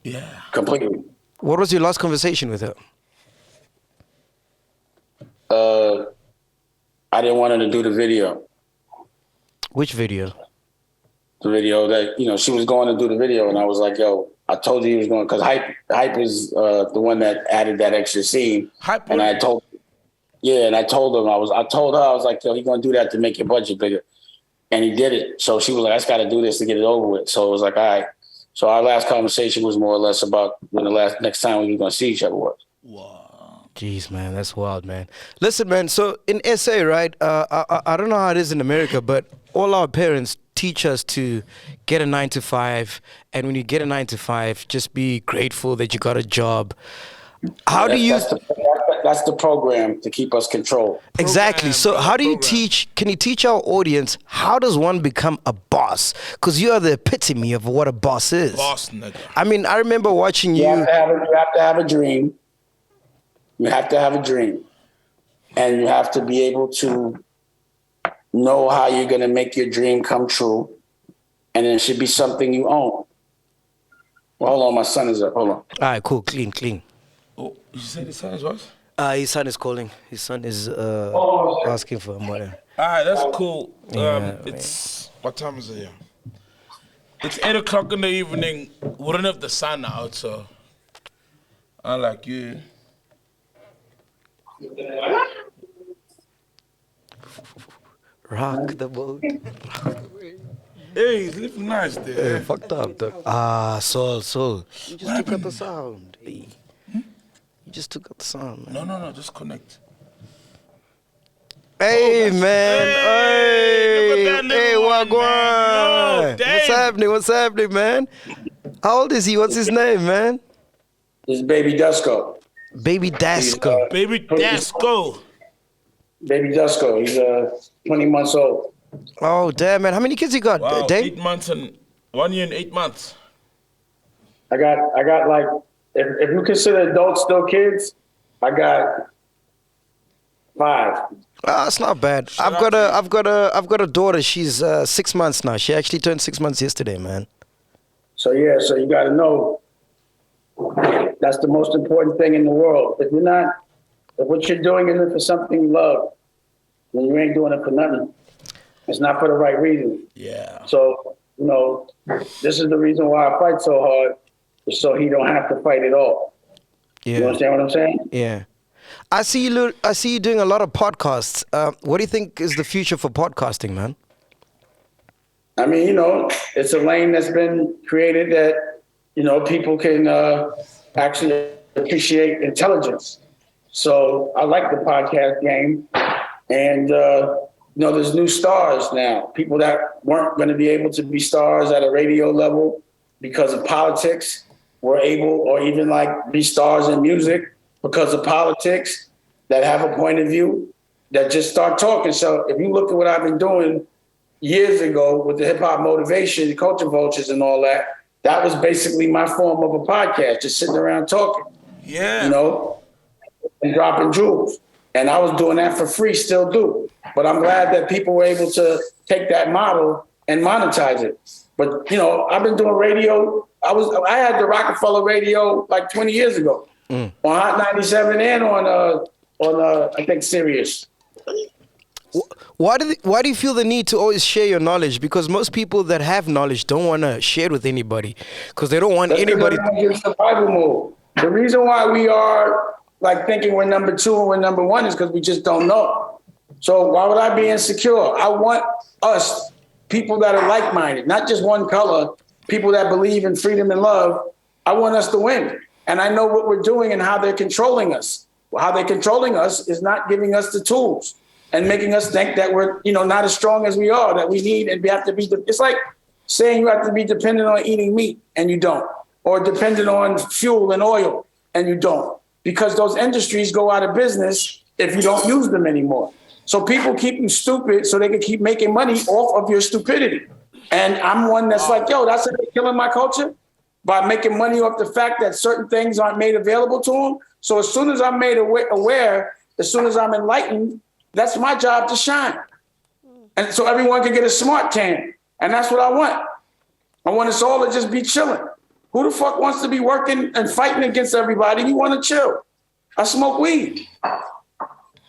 [SPEAKER 2] Yeah.
[SPEAKER 3] Completely.
[SPEAKER 1] What was your last conversation with her?
[SPEAKER 3] I didn't want her to do the video.
[SPEAKER 1] Which video?
[SPEAKER 3] The video that, she was going to do the video, and I was like, yo, I told you he was going, because Hype is the one that added that extra scene.
[SPEAKER 2] Hype.
[SPEAKER 3] And I told him, I told her, I was like, yo, he's going to do that to make your budget bigger. And he did it. So she was like, I just got to do this to get it over with. So it was like, all right. So our last conversation was more or less about when next time we were going to see each other was.
[SPEAKER 2] Wow.
[SPEAKER 1] Jeez, man, that's wild, man. Listen, man, so in SA, right, I don't know how it is in America, but all our parents teach us to get a 9-to-5, and when you get a 9-to-5, just be grateful that you got a job. How do you...
[SPEAKER 3] That's the program to keep us controlled.
[SPEAKER 1] Exactly. So how do you can you teach our audience, how does one become a boss? Because you are the epitome of what a boss is.
[SPEAKER 2] Boss, nigga.
[SPEAKER 1] I mean, I remember watching you.
[SPEAKER 3] You have to have a dream. You have to have a dream. And you have to be able to know how you're going to make your dream come true. And it should be something you own. Well, hold on, my son is up. Hold on.
[SPEAKER 1] All right, cool. Clean.
[SPEAKER 2] Oh, you said his son is what?
[SPEAKER 1] His son is calling. His son is asking for money.
[SPEAKER 2] All right, that's cool.
[SPEAKER 1] Yeah,
[SPEAKER 2] it's what time is it here? It's 8 o'clock in the evening. We don't have the sun out, so I like you.
[SPEAKER 1] Rock the boat.
[SPEAKER 2] Hey, he's living nice there.
[SPEAKER 1] Hey, fucked up, though. Soul. You just took out the sound. Hey. You just took out the sound, man.
[SPEAKER 2] No, just connect.
[SPEAKER 1] Hey, man. Hey, Wagwan. What's happening, man? How old is he? What's his name, man?
[SPEAKER 3] This is Baby Dusko.
[SPEAKER 1] Baby Dasco.
[SPEAKER 2] Baby Dasco.
[SPEAKER 3] Baby Dusko. He's 20 months old.
[SPEAKER 1] Oh, damn, man. How many kids you got,
[SPEAKER 2] Wow,
[SPEAKER 1] Dave?
[SPEAKER 2] 8 months and 1 year and 8 months.
[SPEAKER 3] I got like, if you consider adults still kids, I got 5.
[SPEAKER 1] That's not bad. I've got a daughter. She's 6 months now. She actually turned 6 months yesterday, man.
[SPEAKER 3] So you got to know that's the most important thing in the world. If what you're doing isn't for something you love, then you ain't doing it for nothing. It's not for the right reason.
[SPEAKER 2] Yeah.
[SPEAKER 3] So, this is the reason why I fight so hard, is so he don't have to fight at all.
[SPEAKER 1] Yeah.
[SPEAKER 3] You understand what I'm saying?
[SPEAKER 1] Yeah. I see you doing a lot of podcasts. What do you think is the future for podcasting, man?
[SPEAKER 3] I mean, it's a lane that's been created that, people can actually appreciate intelligence. So I like the podcast game. And, there's new stars now, people that weren't going to be able to be stars at a radio level because of politics were able, or even like be stars in music because of politics, that have a point of view, that just start talking. So if you look at what I've been doing years ago with the hip hop motivation, the culture vultures and all that, that was basically my form of a podcast, just sitting around talking.
[SPEAKER 2] Yeah.
[SPEAKER 3] And dropping jewels. And I was doing that for free, still do. But I'm glad that people were able to take that model and monetize it. But, I've been doing radio. I had the Roc-A-Fella radio like 20 years ago on Hot 97 and on I think Sirius.
[SPEAKER 1] Why do you feel the need to always share your knowledge? Because most people that have knowledge don't want to share it with anybody because they don't want anybody.
[SPEAKER 3] It's survival mode. The reason why we are like thinking we're number 2 and we're number 1 is because we just don't know. So why would I be insecure? I want us, people that are like-minded, not just one color, people that believe in freedom and love. I want us to win. And I know what we're doing and how they're controlling us. How they're controlling us is not giving us the tools and making us think that we're, not as strong as we are, that we need, and we have to be. It's like saying you have to be dependent on eating meat and you don't, or dependent on fuel and oil and you don't, because those industries go out of business if you don't use them anymore. So people keep you stupid so they can keep making money off of your stupidity. And I'm one that's like, that's how they're killing my culture, by making money off the fact that certain things aren't made available to them. So as soon as I'm made aware, as soon as I'm enlightened, that's my job to shine. And so everyone can get a smart tan. And that's what I want. I want us all to just be chilling. Who the fuck wants to be working and fighting against everybody? We want to chill. I smoke weed.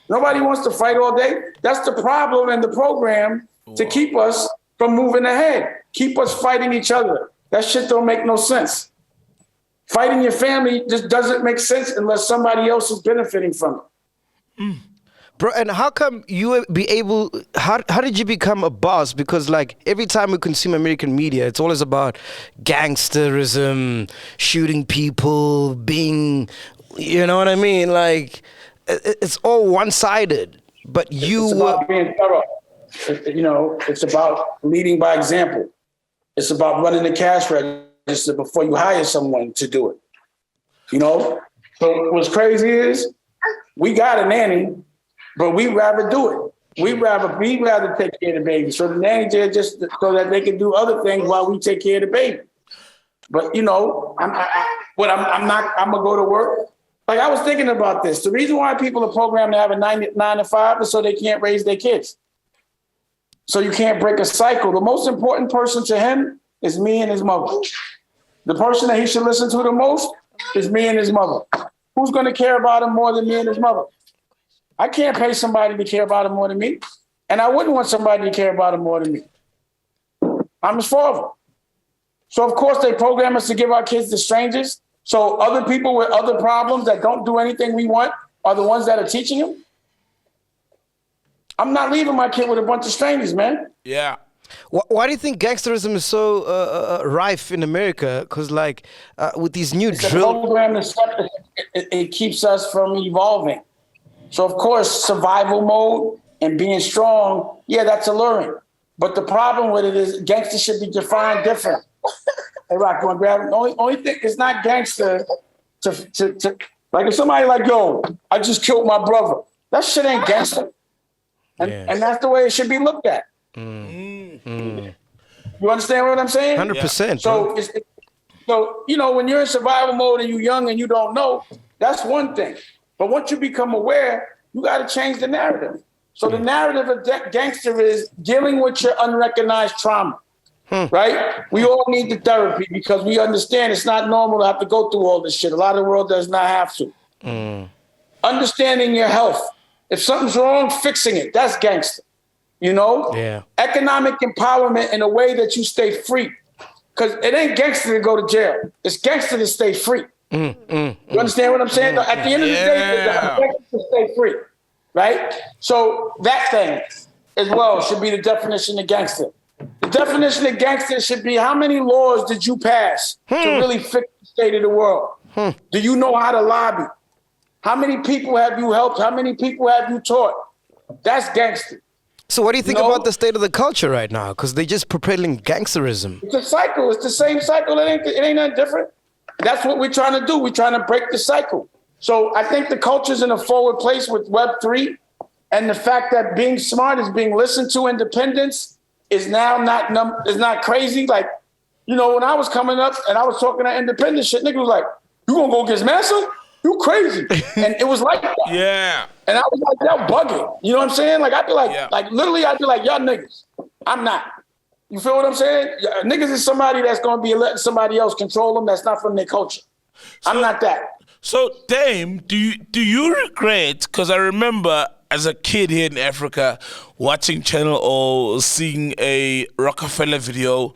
[SPEAKER 3] Nobody wants to fight all day. That's the problem in the program, to keep us from moving ahead, keep us fighting each other. That shit don't make no sense. Fighting your family just doesn't make sense unless somebody else is benefiting from it.
[SPEAKER 1] Bro, and how come you be able, how did you become a boss? Because like every time we consume American media, it's always about gangsterism, shooting people, being, you know what I mean? Like it's all one-sided, but you
[SPEAKER 3] It's about being thorough. You know, it's about leading by example. It's about running the cash register before you hire someone to do it. You know? So what's crazy is we got a nanny, but we'd rather do it. We'd rather take care of the baby. So the nanny's there just so that they can do other things while we take care of the baby. But you know, I'm gonna go to work. Like I was thinking about this. The reason why people are programmed to have a 9 to 5 is so they can't raise their kids. So you can't break a cycle. The most important person to him is me and his mother. The person that he should listen to the most is me and his mother. Who's gonna care about him more than me and his mother? I can't pay somebody to care about him more than me. And I wouldn't want somebody to care about him more than me. I'm his father. So of course they program us to give our kids to strangers. So other people with other problems that don't do anything we want are the ones that are teaching him. I'm not leaving my kid with a bunch of strangers, man.
[SPEAKER 2] Yeah.
[SPEAKER 1] Why do you think gangsterism is so rife in America? Because like with these new
[SPEAKER 3] It's
[SPEAKER 1] drill...
[SPEAKER 3] a program that it keeps us from evolving. So of course, survival mode and being strong, yeah, that's alluring. But the problem with it is gangster should be defined different. Hey, Rock, you want to grab it? Only thing, it's not gangster to like if somebody like, yo, I just killed my brother. That shit ain't gangster. And that's the way it should be looked at. You understand what I'm saying?
[SPEAKER 1] 100%.
[SPEAKER 3] So, so you know, when you're in survival mode and you're young and you don't know, that's one thing. But once you become aware, you got to change the narrative. So the narrative of gangster is dealing with your unrecognized trauma, right? We all need the therapy because we understand it's not normal to have to go through all this shit. A lot of the world does not have to. Understanding your health. If something's wrong, fixing it. That's gangster. You know?
[SPEAKER 1] Yeah.
[SPEAKER 3] Economic empowerment in a way that you stay free. Because it ain't gangster to go to jail. It's gangster to stay free. You understand what I'm saying? At the end of the day, it's gangster to stay free. Right? So that thing as well should be the definition of gangster. The definition of gangster should be how many laws did you pass to really fix the state of the world? Do you know how to lobby? How many people have you helped? How many people have you taught? That's gangster.
[SPEAKER 1] So what do you think about the state of the culture right now? Because they're just propelling gangsterism.
[SPEAKER 3] It's a cycle. It's the same cycle. It ain't nothing different. That's what we're trying to do. We're trying to break the cycle. So I think the culture's in a forward place with Web3, and the fact that being smart is being listened to. Independence is now not crazy. Like, you know, when I was coming up and I was talking that independence shit, nigga was like, "You gonna go against Massa? You crazy?" And it was like that.
[SPEAKER 2] Yeah.
[SPEAKER 3] And I was like, "Y'all bugging." You know what I'm saying? Like I'd be like, literally, I'd be like, "Y'all niggas." I'm not. You feel what I'm saying? Niggas is somebody that's gonna be letting somebody else control them. That's not from their culture. I'm not that.
[SPEAKER 2] So, Dame, do you regret? Because I remember as a kid here in Africa watching Channel O, seeing a Roc-A-Fella video.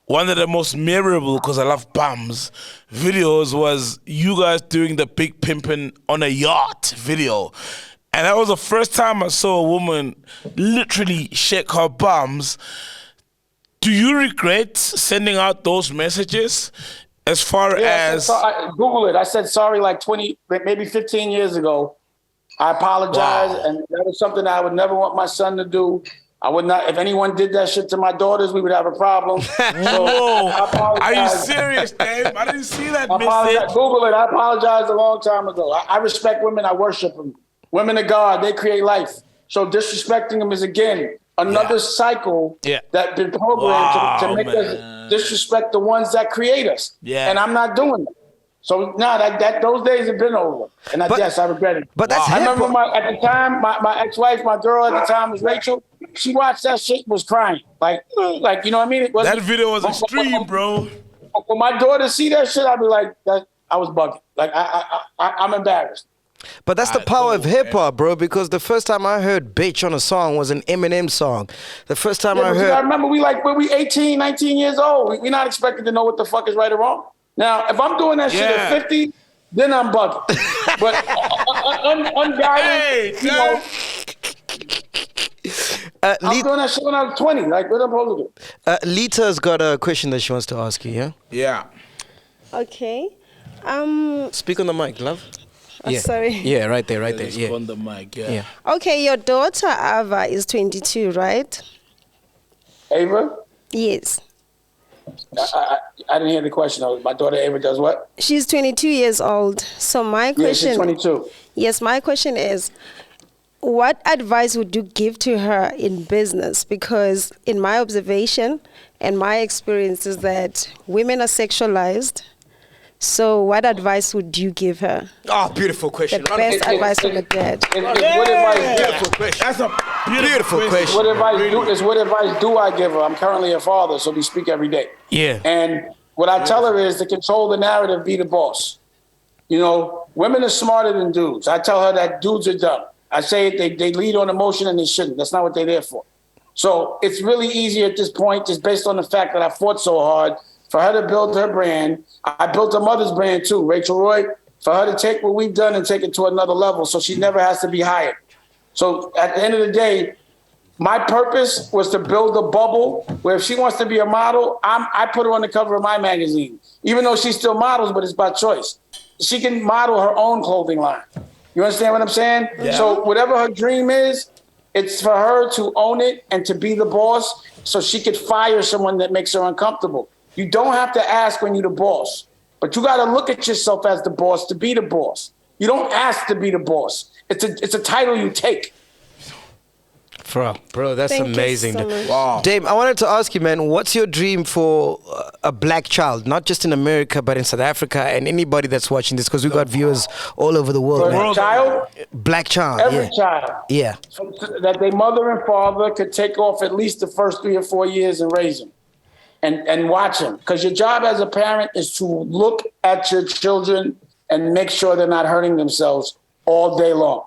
[SPEAKER 2] One of the most memorable, because I love bums, videos was you guys doing the big pimping on a yacht video. And that was the first time I saw a woman literally shake her bums. Do you regret sending out those messages? As far as...
[SPEAKER 3] I Google it. I said sorry like 20, maybe 15 years ago. I apologize, and that was something I would never want my son to do. I would not, if anyone did that shit to my daughters, we would have a problem.
[SPEAKER 2] Whoa, are you serious, Dave? I didn't see that message.
[SPEAKER 3] Google it. I apologized a long time ago. I respect women. I worship them. Women of God, they create life. So disrespecting them is, again, another cycle that's been programmed to make us disrespect the ones that create us. Yeah. And I'm not doing it. So those days have been over. And yes, I regret it.
[SPEAKER 1] But that's
[SPEAKER 3] I remember at the time, my ex-wife, my girl at the time was Rachel. She watched that shit and was crying. Like, you know what I mean?
[SPEAKER 2] That video was extreme, bro.
[SPEAKER 3] When my daughter see that shit, I'd be like, I was bugging. Like, I'm embarrassed.
[SPEAKER 1] But that's the power of hip hop, bro. Because the first time I heard "bitch" on a song was an Eminem song. The first time I heard,
[SPEAKER 3] I remember when we 18, 19 years old, we're not expected to know what the fuck is right or wrong. Now, if I'm doing that shit at 50, then I'm bugging. But unguided, I'm doing that shit when I was 20. Like, what am I supposed to do?
[SPEAKER 1] Lita's got a question that she wants to ask you. Yeah.
[SPEAKER 2] Yeah.
[SPEAKER 4] Okay.
[SPEAKER 1] Speak on the mic, love. Yeah.
[SPEAKER 4] Sorry.
[SPEAKER 1] Yeah, right there. Yeah.
[SPEAKER 2] On the mic. Yeah.
[SPEAKER 4] Okay, your daughter Ava is 22, right?
[SPEAKER 3] Ava?
[SPEAKER 4] Yes.
[SPEAKER 3] I didn't hear the question. My daughter Ava does what?
[SPEAKER 4] She's 22 years old. So my question...
[SPEAKER 3] Yeah, she's 22.
[SPEAKER 4] Yes, my question is, what advice would you give to her in business? Because in my observation and my experience is that women are sexualized. So what advice would you give her?
[SPEAKER 1] Oh, beautiful question.
[SPEAKER 4] The best advice from a dad.
[SPEAKER 3] What advice?
[SPEAKER 1] Beautiful question.
[SPEAKER 2] That's a
[SPEAKER 1] Beautiful question.
[SPEAKER 3] What advice do I give her? I'm currently a father, so we speak every day.
[SPEAKER 1] Yeah.
[SPEAKER 3] And what I tell her is to control the narrative, be the boss. You know, women are smarter than dudes. I tell her that dudes are dumb. I say they lead on emotion and they shouldn't. That's not what they're there for. So it's really easy at this point, just based on the fact that I fought so hard, for her to build her brand. I built her mother's brand too, Rachel Roy, for her to take what we've done and take it to another level so she never has to be hired. So at the end of the day, my purpose was to build a bubble where if she wants to be a model, I put her on the cover of my magazine, even though she still models, but it's by choice. She can model her own clothing line. You understand what I'm saying? Yeah. So whatever her dream is, it's for her to own it and to be the boss so she could fire someone that makes her uncomfortable. You don't have to ask when you're the boss, but you got to look at yourself as the boss to be the boss. You don't ask to be the boss. It's a title you take.
[SPEAKER 1] Bro, that's
[SPEAKER 4] Thank
[SPEAKER 1] amazing.
[SPEAKER 4] You so much.
[SPEAKER 2] Wow.
[SPEAKER 1] Dave, I wanted to ask you, man, what's your dream for a black child, not just in America, but in South Africa and anybody that's watching this? Because we got viewers all over the world,
[SPEAKER 3] For
[SPEAKER 1] man.
[SPEAKER 3] a child?
[SPEAKER 1] Black child,
[SPEAKER 3] Every child.
[SPEAKER 1] Yeah.
[SPEAKER 3] So that their mother and father could take off at least the first 3 or 4 years and raise them. And watch them. Because your job as a parent is to look at your children and make sure they're not hurting themselves all day long.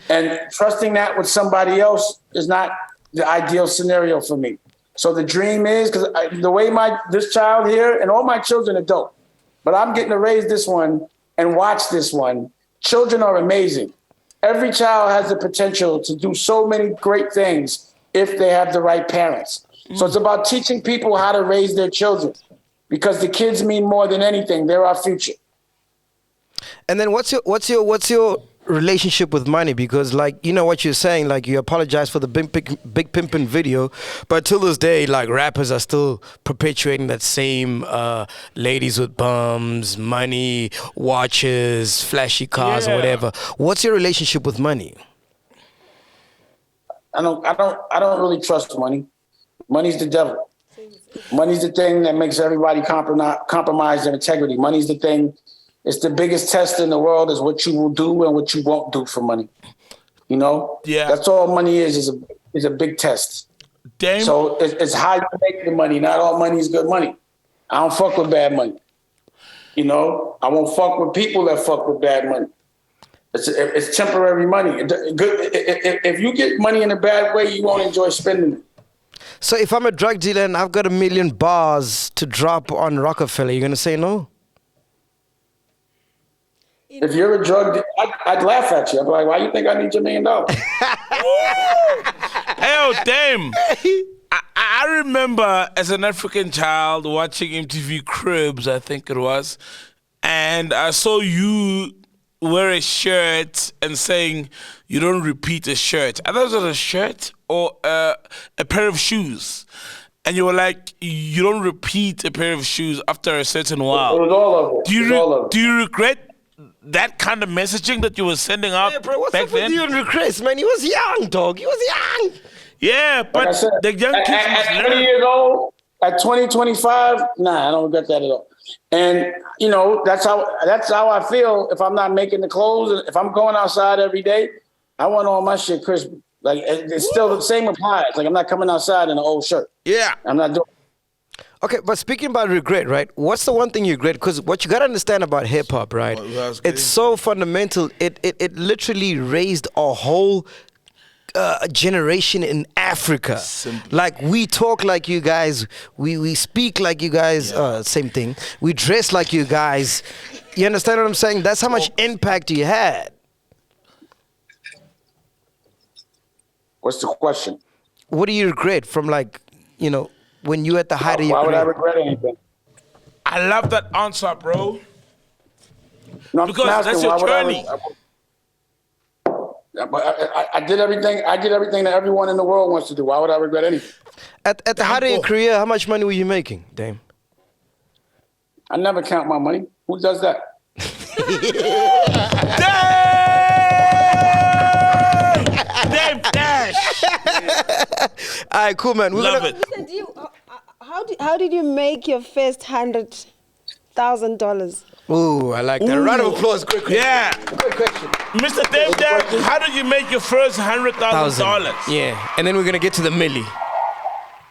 [SPEAKER 3] And trusting that with somebody else is not the ideal scenario for me. So the dream is, because the way this child here, and all my children are dope, but I'm getting to raise this one and watch this one. Children are amazing. Every child has the potential to do so many great things if they have the right parents. So it's about teaching people how to raise their children, because the kids mean more than anything. They're our future.
[SPEAKER 1] And then what's your relationship with money? Because, like, you know what you're saying, like, you apologize for the Big Pimpin' video, but till this day, like, rappers are still perpetuating that same ladies with bums, money, watches, flashy cars, or whatever. What's your relationship with money?
[SPEAKER 3] I don't really trust money. Money's the devil. Money's the thing that makes everybody compromise their integrity. Money's the thing. It's the biggest test in the world is what you will do and what you won't do for money. You know?
[SPEAKER 2] Yeah.
[SPEAKER 3] That's all money is a big test.
[SPEAKER 2] Damn.
[SPEAKER 3] So it's how you make the money. Not all money is good money. I don't fuck with bad money. You know? I won't fuck with people that fuck with bad money. It's temporary money. If you get money in a bad way, you won't enjoy spending it.
[SPEAKER 1] So if I'm a drug dealer and I've got $1 million bars to drop on Roc-A-Fella, you're going to say no?
[SPEAKER 3] If you're a drug dealer, I'd laugh at you. I'd be like, why you think I need your $1 million?
[SPEAKER 2] Hell, damn. I remember as an African child watching MTV Cribs, I think it was, and I saw you wear a shirt and saying you don't repeat a shirt. I thought it was a shirt or a pair of shoes. And you were like, you don't repeat a pair of shoes after a certain while.
[SPEAKER 3] It was all of it.
[SPEAKER 2] Do you regret that kind of messaging that you were sending out back then?
[SPEAKER 1] With you and regrets, man? He was young, dog. He was young.
[SPEAKER 2] Yeah, but
[SPEAKER 3] like said,
[SPEAKER 2] the young kids
[SPEAKER 3] at 20 years old, at 20, 25, nah, I don't regret that at all. And you know, that's how I feel. If I'm not making the clothes, if I'm going outside every day, I want all my shit crispy. Like it's still the same applies. Like I'm not coming outside in an old shirt.
[SPEAKER 2] Yeah,
[SPEAKER 3] I'm not doing.
[SPEAKER 1] Okay, but speaking about regret, right? What's the one thing you regret? Because what you gotta understand about hip hop, right? It's so fundamental. It literally raised a whole generation in Africa.
[SPEAKER 2] Simple.
[SPEAKER 1] Like we talk like you guys, we speak like you guys. Same thing. We dress like you guys. You understand what I'm saying? That's how much impact you had.
[SPEAKER 3] What's the question?
[SPEAKER 1] What do you regret from, like, you know, when you at the height of your
[SPEAKER 3] Why would I
[SPEAKER 1] career?
[SPEAKER 3] regret anything?
[SPEAKER 2] I love that answer, bro.
[SPEAKER 3] No, I'm
[SPEAKER 2] Because
[SPEAKER 3] asking,
[SPEAKER 2] that's your
[SPEAKER 3] why would I
[SPEAKER 2] journey.
[SPEAKER 3] I did everything. I did everything that everyone in the world wants to do. Why would I regret anything?
[SPEAKER 1] At the height of your career, how much money were you making, Dame?
[SPEAKER 3] I never count my money. Who does that?
[SPEAKER 2] Damn Dash.
[SPEAKER 1] All right, cool, man.
[SPEAKER 2] Love it.
[SPEAKER 4] Listen, how did you make your first $100,000?
[SPEAKER 1] Ooh, I like that.
[SPEAKER 2] Ooh.
[SPEAKER 1] Round of applause. Quick question.
[SPEAKER 2] Yeah.
[SPEAKER 1] Quick question.
[SPEAKER 2] Mr. Dave Dash, how did you make your first $100,000?
[SPEAKER 1] Yeah, and then we're gonna get to the milli.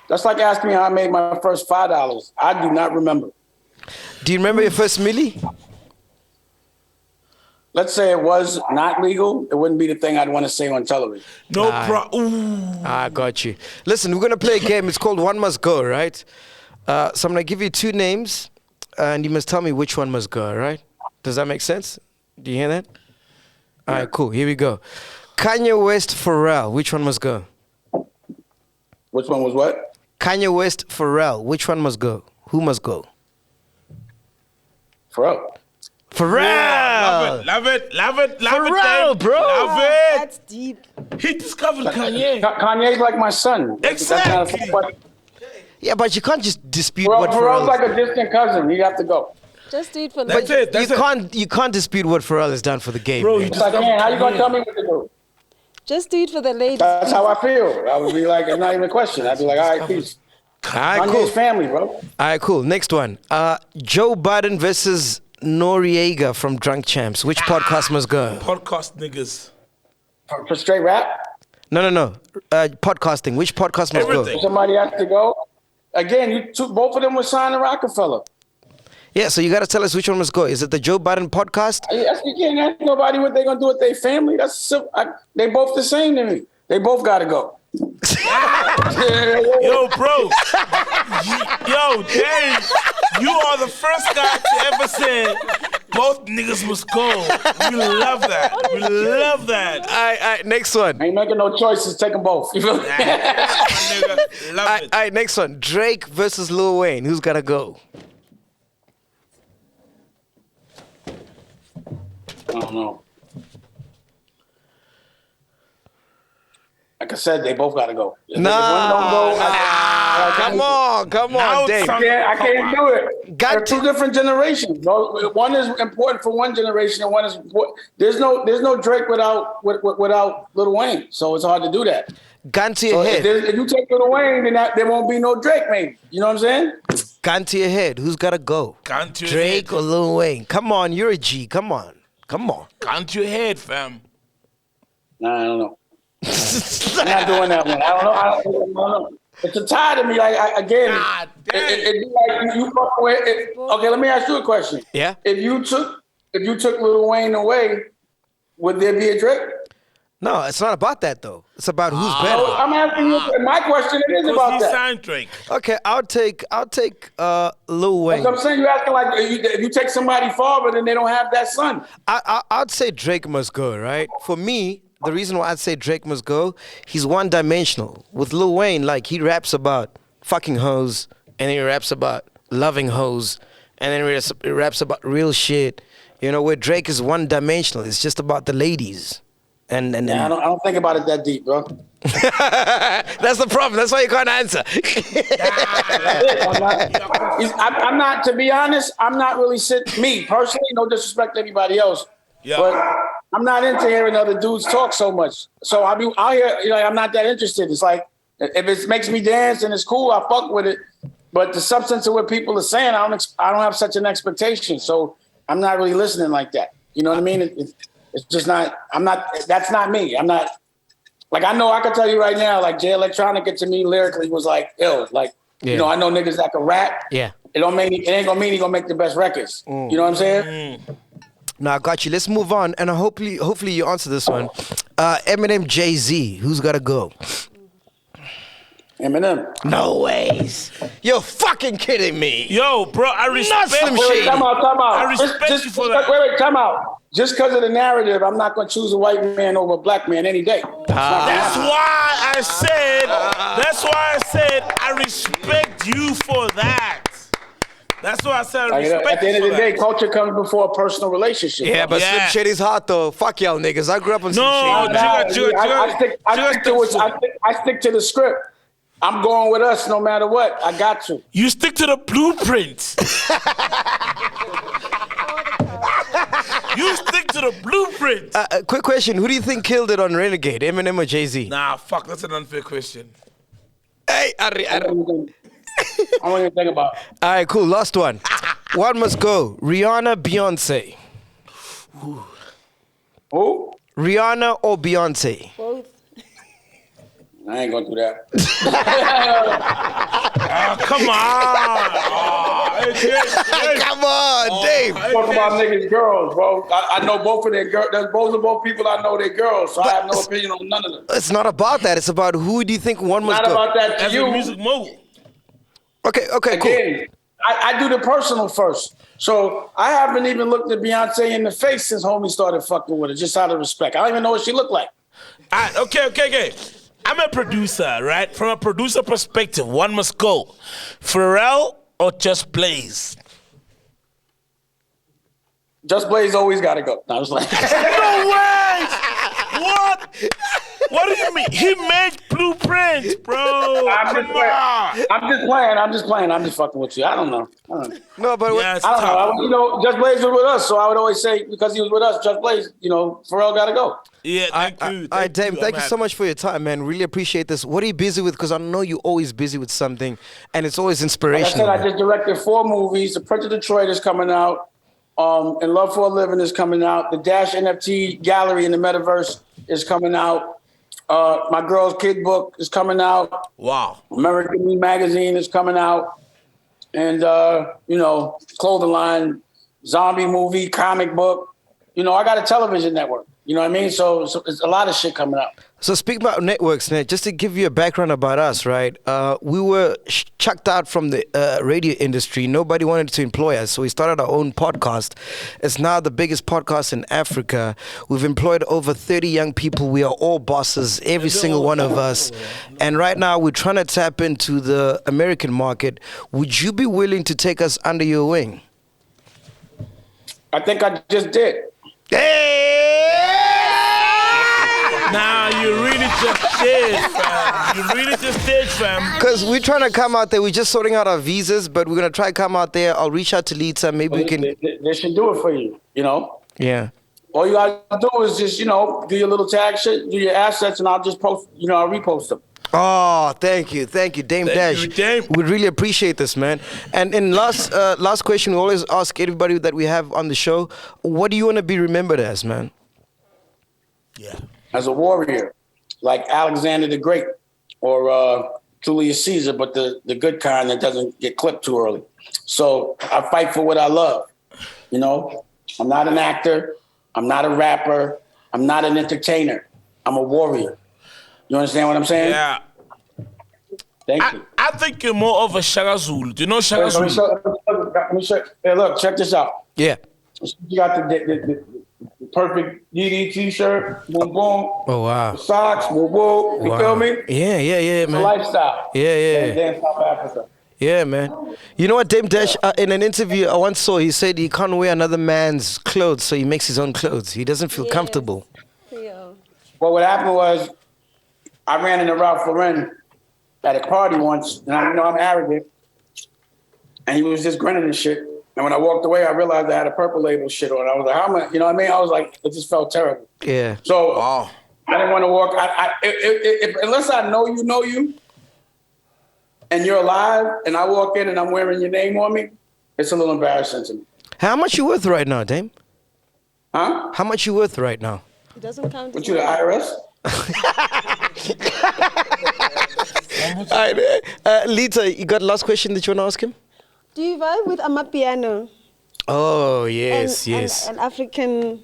[SPEAKER 3] That's like asking me how I made my first $5. I do not remember.
[SPEAKER 1] Do you remember your first milli?
[SPEAKER 3] Let's say it was not legal. It wouldn't be the thing I'd want to say on television.
[SPEAKER 2] No problem.
[SPEAKER 1] I got you. Listen, we're gonna play a game. It's called One Must Go, right? So I'm gonna give you two names, and you must tell me which one must go, right? Does that make sense? Do you hear that? All right, cool. Here we go. Kanye West, Pharrell. Which one must go?
[SPEAKER 3] Which one was what?
[SPEAKER 1] Kanye West, Pharrell. Which one must go? Who must go?
[SPEAKER 3] Pharrell.
[SPEAKER 1] Pharrell.
[SPEAKER 2] Love it.
[SPEAKER 1] Pharrell,
[SPEAKER 2] Dave.
[SPEAKER 1] bro.
[SPEAKER 2] Love it.
[SPEAKER 4] That's deep.
[SPEAKER 2] He discovered Kanye.
[SPEAKER 3] Kanye's like my son.
[SPEAKER 2] Exactly.
[SPEAKER 1] Yeah, but you can't just dispute
[SPEAKER 3] Pharrell,
[SPEAKER 1] what
[SPEAKER 3] Pharrell's
[SPEAKER 1] Pharrell.
[SPEAKER 3] like a distant cousin. You have to go.
[SPEAKER 4] Just do it for
[SPEAKER 2] That's
[SPEAKER 4] later.
[SPEAKER 2] it. That's
[SPEAKER 1] You can't dispute what Pharrell has done for the game.
[SPEAKER 2] Bro,
[SPEAKER 1] man.
[SPEAKER 2] you
[SPEAKER 3] It's like, man, how you gonna tell me what to do?
[SPEAKER 4] Just do it for the ladies.
[SPEAKER 3] That's how I feel. I would be like, it's not even a question. I'd be like, all right, peace.
[SPEAKER 1] All right,
[SPEAKER 3] Kanye's
[SPEAKER 1] cool.
[SPEAKER 3] family, bro.
[SPEAKER 1] All right, cool. Next one. Joe Biden versus Noriega from Drunk Champs. Which podcast must go?
[SPEAKER 2] Podcast niggas.
[SPEAKER 3] For straight rap,
[SPEAKER 1] No. Podcasting. Which podcast must
[SPEAKER 2] Everything.
[SPEAKER 1] go?
[SPEAKER 3] somebody has to go. Again, you took both of them were signed to Roc-A-Fella.
[SPEAKER 1] Yeah, so you got to tell us which one must go. Is it the Joe Biden podcast?
[SPEAKER 3] You can't ask nobody what they gonna do with their family. They both the same to me. They both gotta go.
[SPEAKER 2] Yo, bro. Yo, Dave, you are the first guy to ever say both niggas must go. We love that. We love that.
[SPEAKER 1] All right, next one.
[SPEAKER 3] Ain't making no choices. Take them both. You feel me?
[SPEAKER 2] Nigga, love it.
[SPEAKER 1] All right, next one. Drake versus Lil Wayne. Who's got to go?
[SPEAKER 3] I don't know. Like I said, they both gotta go. If one don't go,
[SPEAKER 1] Come
[SPEAKER 2] Now
[SPEAKER 1] on, Dave.
[SPEAKER 2] it's
[SPEAKER 3] I can't do it.
[SPEAKER 1] Got
[SPEAKER 3] They're two different generations. One is important for one generation, and one is important. There's no Drake without Lil Wayne, so it's hard to do that.
[SPEAKER 1] Gun to
[SPEAKER 3] So
[SPEAKER 1] your head.
[SPEAKER 3] if you take Lil Wayne, then there won't be no Drake, maybe. You know what I'm saying?
[SPEAKER 1] Gun to your head. Who's got to go?
[SPEAKER 2] Gun to your
[SPEAKER 1] Drake
[SPEAKER 2] head.
[SPEAKER 1] or Lil Wayne? Come on, you're a G. Come on.
[SPEAKER 2] Gun to your head, fam.
[SPEAKER 3] Nah, I don't know. I'm not doing that one. I don't know. It's a tie to me. Like again,
[SPEAKER 2] God damn.
[SPEAKER 3] it'd be like you fuck away. Okay, let me ask you a question.
[SPEAKER 1] Yeah.
[SPEAKER 3] If you took Lil Wayne away, would there be a Drake?
[SPEAKER 1] No, it's not about that, though. It's about who's
[SPEAKER 3] So
[SPEAKER 1] better.
[SPEAKER 3] I'm asking you. My question it is
[SPEAKER 2] Because
[SPEAKER 3] about
[SPEAKER 2] he
[SPEAKER 3] that.
[SPEAKER 2] signed Drake.
[SPEAKER 1] Okay, I'll take Lil Wayne.
[SPEAKER 3] That's what I'm saying. You're acting like if you take somebody farther, then they don't have that son.
[SPEAKER 1] I'd say Drake must go, right? For me, the reason why I'd say Drake must go, he's one-dimensional. With Lil Wayne, like, he raps about fucking hoes, and then he raps about loving hoes, and then he raps about real shit. You know, where Drake is one-dimensional. It's just about the ladies. And
[SPEAKER 3] Yeah, I don't think about it that deep, bro.
[SPEAKER 1] that's the problem. That's why you can't answer.
[SPEAKER 3] I'm not. To be honest, I'm not really sitting. Me personally, no disrespect to anybody else,
[SPEAKER 2] Yeah.
[SPEAKER 3] but I'm not into hearing other dudes talk so much. So I'll be out here. I'm not that interested. It's like if it makes me dance and it's cool, I fuck with it. But the substance of what people are saying, I don't have such an expectation. So I'm not really listening like that. You know what I mean? It's just not. I'm not. That's not me. I'm not. Like I know I can tell you right now. Like Jay Electronica to me lyrically was like ill. Like
[SPEAKER 1] Yeah.
[SPEAKER 3] You know, I know niggas that can rap.
[SPEAKER 1] Yeah.
[SPEAKER 3] It ain't gonna mean he gonna make the best records. You know what I'm saying?
[SPEAKER 1] Now I got you. Let's move on, and hopefully you answer this one. Eminem, Jay-Z, who's gotta go?
[SPEAKER 3] Eminem.
[SPEAKER 1] No ways. You're fucking kidding me.
[SPEAKER 2] Yo, bro, I respect
[SPEAKER 1] Slim
[SPEAKER 2] you.
[SPEAKER 1] Shady.
[SPEAKER 3] Time out.
[SPEAKER 2] I respect you for that.
[SPEAKER 3] Wait, time out. Just because of the narrative, I'm not gonna choose a white man over a black man any day.
[SPEAKER 2] That's why I said I respect you for that. That's why I said I respect
[SPEAKER 3] At the end of
[SPEAKER 2] you
[SPEAKER 3] the
[SPEAKER 2] for
[SPEAKER 3] day,
[SPEAKER 2] that.
[SPEAKER 3] culture comes before a personal relationship.
[SPEAKER 1] Yeah, but Slim
[SPEAKER 2] Yes.
[SPEAKER 1] Shady's hot though. Fuck y'all niggas. I grew up on Slim
[SPEAKER 2] No,
[SPEAKER 1] Shady.
[SPEAKER 3] I stick to the script. I'm going with us no matter what. I got to.
[SPEAKER 2] You stick to the blueprint. You stick to the blueprint.
[SPEAKER 1] Quick question. Who do you think killed it on Renegade? Eminem or Jay-Z?
[SPEAKER 2] Nah, fuck, that's an unfair question.
[SPEAKER 1] Hey,
[SPEAKER 3] I don't even think about it.
[SPEAKER 1] all right, cool. Last one. One must go. Rihanna, Beyonce.
[SPEAKER 3] Who?
[SPEAKER 1] Rihanna or Beyonce?
[SPEAKER 4] Both.
[SPEAKER 3] I ain't gonna do that.
[SPEAKER 2] Come on.
[SPEAKER 1] Come on, Dave.
[SPEAKER 3] Talk about niggas' girls, bro. I know both of their girls. Those are both people I know their girls, so I have no opinion on none of them.
[SPEAKER 1] It's not about that. It's about who do you think one must
[SPEAKER 3] Not
[SPEAKER 1] go.
[SPEAKER 3] about that to
[SPEAKER 2] As a
[SPEAKER 3] you.
[SPEAKER 2] music mogul.
[SPEAKER 1] Okay, cool.
[SPEAKER 3] Again, I do the personal first. So I haven't even looked at Beyonce in the face since homie started fucking with her, just out of respect. I don't even know what she looked like.
[SPEAKER 2] Okay. I'm a producer, right? From a producer perspective, one must go. Pharrell or Just Blaze?
[SPEAKER 3] Just Blaze always got to go. I was like,
[SPEAKER 2] No way! What? What do you mean? He made blueprints, bro.
[SPEAKER 3] I'm just playing. I'm just fucking with you. I don't know.
[SPEAKER 1] No, but
[SPEAKER 2] Yeah, it's
[SPEAKER 3] I don't
[SPEAKER 2] tough.
[SPEAKER 3] know. You know, Just Blaze was with us, so I would always say because he was with us, Just Blaze. You know, Pharrell got to go.
[SPEAKER 2] Yeah, thank you.
[SPEAKER 1] all right, Dave, thank you
[SPEAKER 2] I'm
[SPEAKER 1] so
[SPEAKER 2] happy.
[SPEAKER 1] much for your time, man. Really appreciate this. What are you busy with? Because I know you're always busy with something, and it's always
[SPEAKER 3] Like I
[SPEAKER 1] inspirational.
[SPEAKER 3] said, I just directed 4 movies. The Prince of Detroit is coming out. And Love for a Living is coming out. The Dash NFT Gallery in the Metaverse is coming out. My Girl's Kid book is coming out.
[SPEAKER 2] Wow.
[SPEAKER 3] American Me magazine is coming out. And, clothing line, zombie movie, comic book. You know, I got a television network. You know what I mean? So it's a lot of shit coming out.
[SPEAKER 1] So speak about networks, Ned. Just to give you a background about us, right? We were chucked out from the radio industry. Nobody wanted to employ us, so we started our own podcast. It's now the biggest podcast in Africa. We've employed over 30 young people. We are all bosses, every single one of us. And right now, we're trying to tap into the American market. Would you be willing to take us under your wing?
[SPEAKER 3] I think I just did.
[SPEAKER 2] Nah, you really just did, fam.
[SPEAKER 1] Because we're trying to come out there. We're just sorting out our visas, but we're going to try to come out there. I'll reach out to Lita. Maybe we can...
[SPEAKER 3] They should do it for you, you know?
[SPEAKER 1] Yeah.
[SPEAKER 3] All you gotta do is just, do your little tag shit, do your assets, and I'll just post, I'll repost them.
[SPEAKER 1] Oh, thank you, Dame Dash.
[SPEAKER 2] you, Dame.
[SPEAKER 1] We really appreciate this, man. And in last question, we always ask everybody that we have on the show, what do you want to be remembered as, man?
[SPEAKER 2] Yeah.
[SPEAKER 3] As a warrior, like Alexander the Great or Julius Caesar, but the good kind that doesn't get clipped too early. So I fight for what I love. I'm not an actor. I'm not a rapper. I'm not an entertainer. I'm a warrior. You understand what I'm saying?
[SPEAKER 2] Yeah.
[SPEAKER 3] Thank you.
[SPEAKER 2] I think you're more of a Shaka Zulu. Do you know Shaka
[SPEAKER 3] Let me
[SPEAKER 2] Zulu?
[SPEAKER 3] show. Hey, look, check this out.
[SPEAKER 1] Yeah.
[SPEAKER 3] You got the perfect DD t-shirt, boom, boom.
[SPEAKER 1] Oh, wow.
[SPEAKER 3] Socks, boom, boom. You feel me?
[SPEAKER 1] Yeah,
[SPEAKER 3] It's a
[SPEAKER 1] man.
[SPEAKER 3] lifestyle.
[SPEAKER 1] Yeah.
[SPEAKER 3] In South Africa.
[SPEAKER 1] Yeah, man. You know what, Dame Dash, in an interview I once saw, he said he can't wear another man's clothes, so he makes his own clothes. He doesn't feel comfortable.
[SPEAKER 4] Yeah.
[SPEAKER 3] Well, what happened was I ran into Ralph Lauren at a party once, and I'm arrogant, and he was just grinning and shit. And when I walked away, I realized I had a Purple Label shit on. I was like, how am I? You know what I mean? I was like, it just felt terrible.
[SPEAKER 1] Yeah.
[SPEAKER 3] So I didn't want to walk. Unless I know you, and you're alive, and I walk in and I'm wearing your name on me, it's a little embarrassing to me.
[SPEAKER 1] How much you worth right now, Dame?
[SPEAKER 3] Huh?
[SPEAKER 1] How much you worth right now?
[SPEAKER 4] It doesn't count.
[SPEAKER 3] What, you the IRS?
[SPEAKER 1] All right, Lita, you got last question that you want to ask him?
[SPEAKER 4] Do you vibe with Amapiano?
[SPEAKER 1] Oh, yes,
[SPEAKER 4] And African...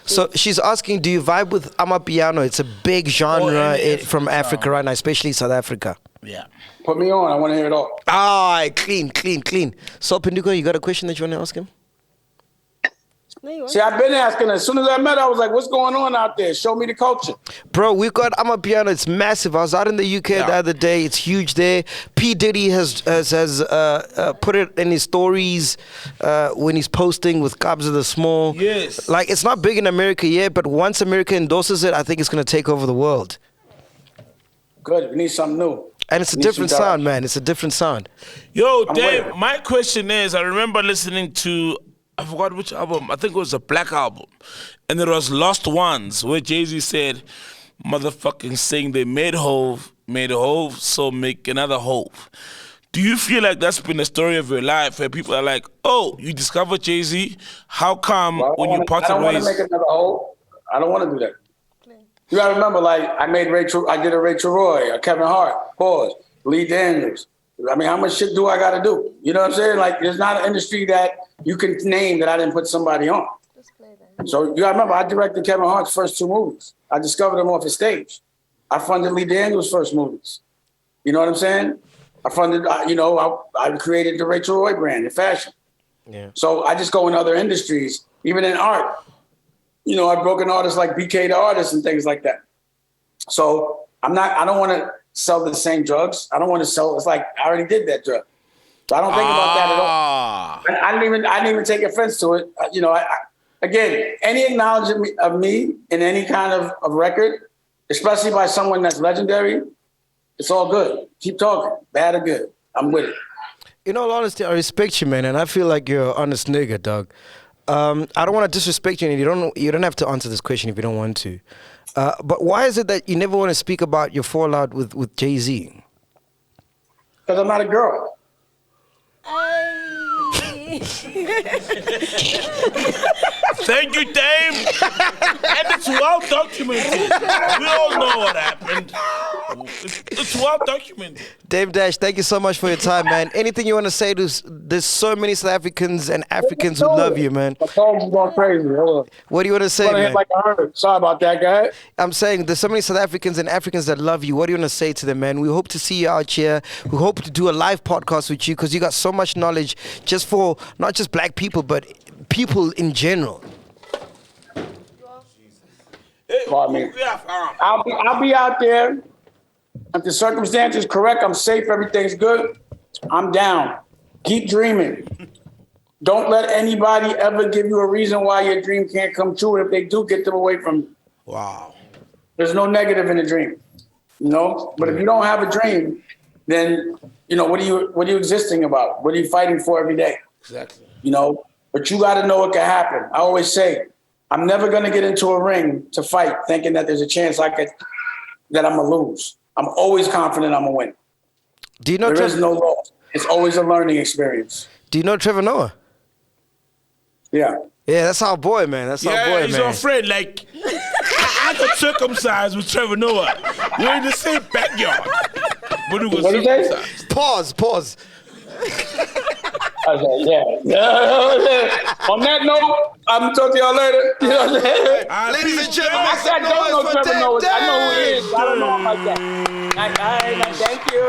[SPEAKER 1] So she's asking, do you vibe with Amapiano? It's a big genre from Africa right now, especially South Africa.
[SPEAKER 2] Yeah.
[SPEAKER 3] Put me on. I want to hear it all.
[SPEAKER 1] Clean. So, Pinduka, you got a question that you want to ask him?
[SPEAKER 4] No, you
[SPEAKER 3] See, I've been asking. As soon as I met her, I was like, what's going on out there? Show me the culture.
[SPEAKER 1] Bro, we've got Amapiano. It's massive. I was out in the UK the other day. It's huge there. P. Diddy has put it in his stories when he's posting with Kabza the Small.
[SPEAKER 2] Yes.
[SPEAKER 1] Like, it's not big in America yet, but once America endorses it, I think it's going to take over the world.
[SPEAKER 3] Good. We need something new.
[SPEAKER 1] And it's a different sound, man. It's a different sound.
[SPEAKER 2] Yo, Dave, my question is, I remember listening to, I forgot which album, I think it was a Black album, and it was Lost Ones, where Jay-Z said, motherfucking sing, they made Hove, so make another Hove. Do you feel like that's been the story of your life, where people are like, oh, you discovered Jay-Z, how come when you parted ways?
[SPEAKER 3] I don't want to make another Hove. I don't want to do that. You gotta remember, like, I did a Rachel Roy, a Kevin Hart, pause, Lee Daniels. I mean, how much shit do I gotta do? You know what I'm saying? Like, there's not an industry that you can name that I didn't put somebody on. So you gotta remember, I directed Kevin Hart's first 2 movies. I discovered him off his stage. I funded Lee Daniels' first movies. You know what I'm saying? I funded, I created the Rachel Roy brand in fashion. Yeah. So I just go in other industries, even in art. You know, I've broken artists like BK the Artist and things like that. So I don't want to sell the same drugs. I don't want to sell, it's like, I already did that drug. So I don't think about that at all. I didn't even take offense to it. Again, any acknowledgement of me in any kind of record, especially by someone that's legendary, it's all good. Keep talking, bad or good. I'm with it.
[SPEAKER 1] In all honesty, I respect you, man, and I feel like you're an honest nigga, dog. I don't want to disrespect you, and you don't have to answer this question if you don't want to. But why is it that you never want to speak about your fallout with Jay-Z?
[SPEAKER 3] Because I'm not a girl.
[SPEAKER 2] Thank you, Dave. And it's well documented. We all know what happened. It's well documented.
[SPEAKER 1] Dave Dash, thank you so much for your time, man. Anything you want to say to there's so many South Africans and Africans who love you, man.
[SPEAKER 3] My phone's going crazy. Hold on.
[SPEAKER 1] What do you want to say, man?
[SPEAKER 3] Like I heard. Sorry about that, guy.
[SPEAKER 1] I'm saying there's so many South Africans and Africans that love you. What do you want to say to them, man? We hope to see you out here. We hope to do a live podcast with you because you got so much knowledge just for not just black people, but people in general.
[SPEAKER 3] Pardon me. I'll be out there. If the circumstances correct, I'm safe, everything's good, I'm down. Keep dreaming. Don't let anybody ever give you a reason why your dream can't come true. And if they do, get them away from you.
[SPEAKER 2] Wow.
[SPEAKER 3] There's no negative in a dream, you know? But if you don't have a dream, then, you know, what are you existing about? What are you fighting for every day?
[SPEAKER 2] Exactly.
[SPEAKER 3] You know, but you got to know it can happen. I always say, I'm never going to get into a ring to fight thinking that there's a chance that I'm going to lose. I'm always confident I'm going to win.
[SPEAKER 1] Do you know
[SPEAKER 3] there is no loss. It's always a learning experience.
[SPEAKER 1] Do you know Trevor Noah?
[SPEAKER 3] Yeah.
[SPEAKER 1] Yeah, that's our boy, man. That's our boy, man.
[SPEAKER 2] He's our friend. Like, I got circumcised with Trevor Noah. We're in the same backyard. But it was circumcised.
[SPEAKER 1] Pause.
[SPEAKER 3] Okay, yeah. On that note, I'm going to talk to y'all later. You know what I'm saying?
[SPEAKER 1] Ladies and gentlemen,
[SPEAKER 3] I don't know Trevor Noah. I know who he is. I don't know him like that. Thank you.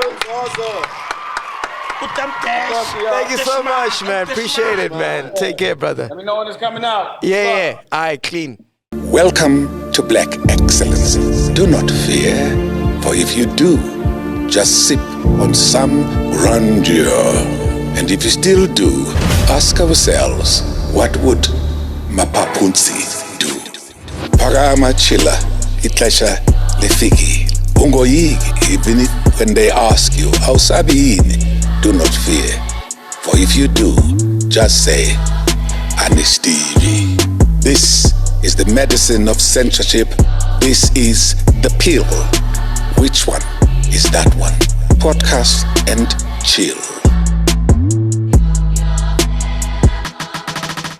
[SPEAKER 1] Thank you so much, man. Appreciate it, man. Take care, brother.
[SPEAKER 3] Let me know when it's coming out.
[SPEAKER 1] Yeah. All right, clean.
[SPEAKER 5] Welcome to Black Excellence. Do not fear, for if you do, just sip on some grandeur. And if you still do, ask ourselves, what would Mapapunzi do? Phakama chila, ixesha lefiki. Ungoyiki, even when they ask you, awusabi yini? Do not fear. For if you do, just say, Anistivi. This is the medicine of censorship. This is the pill. Which one is that one? Podcast and chill.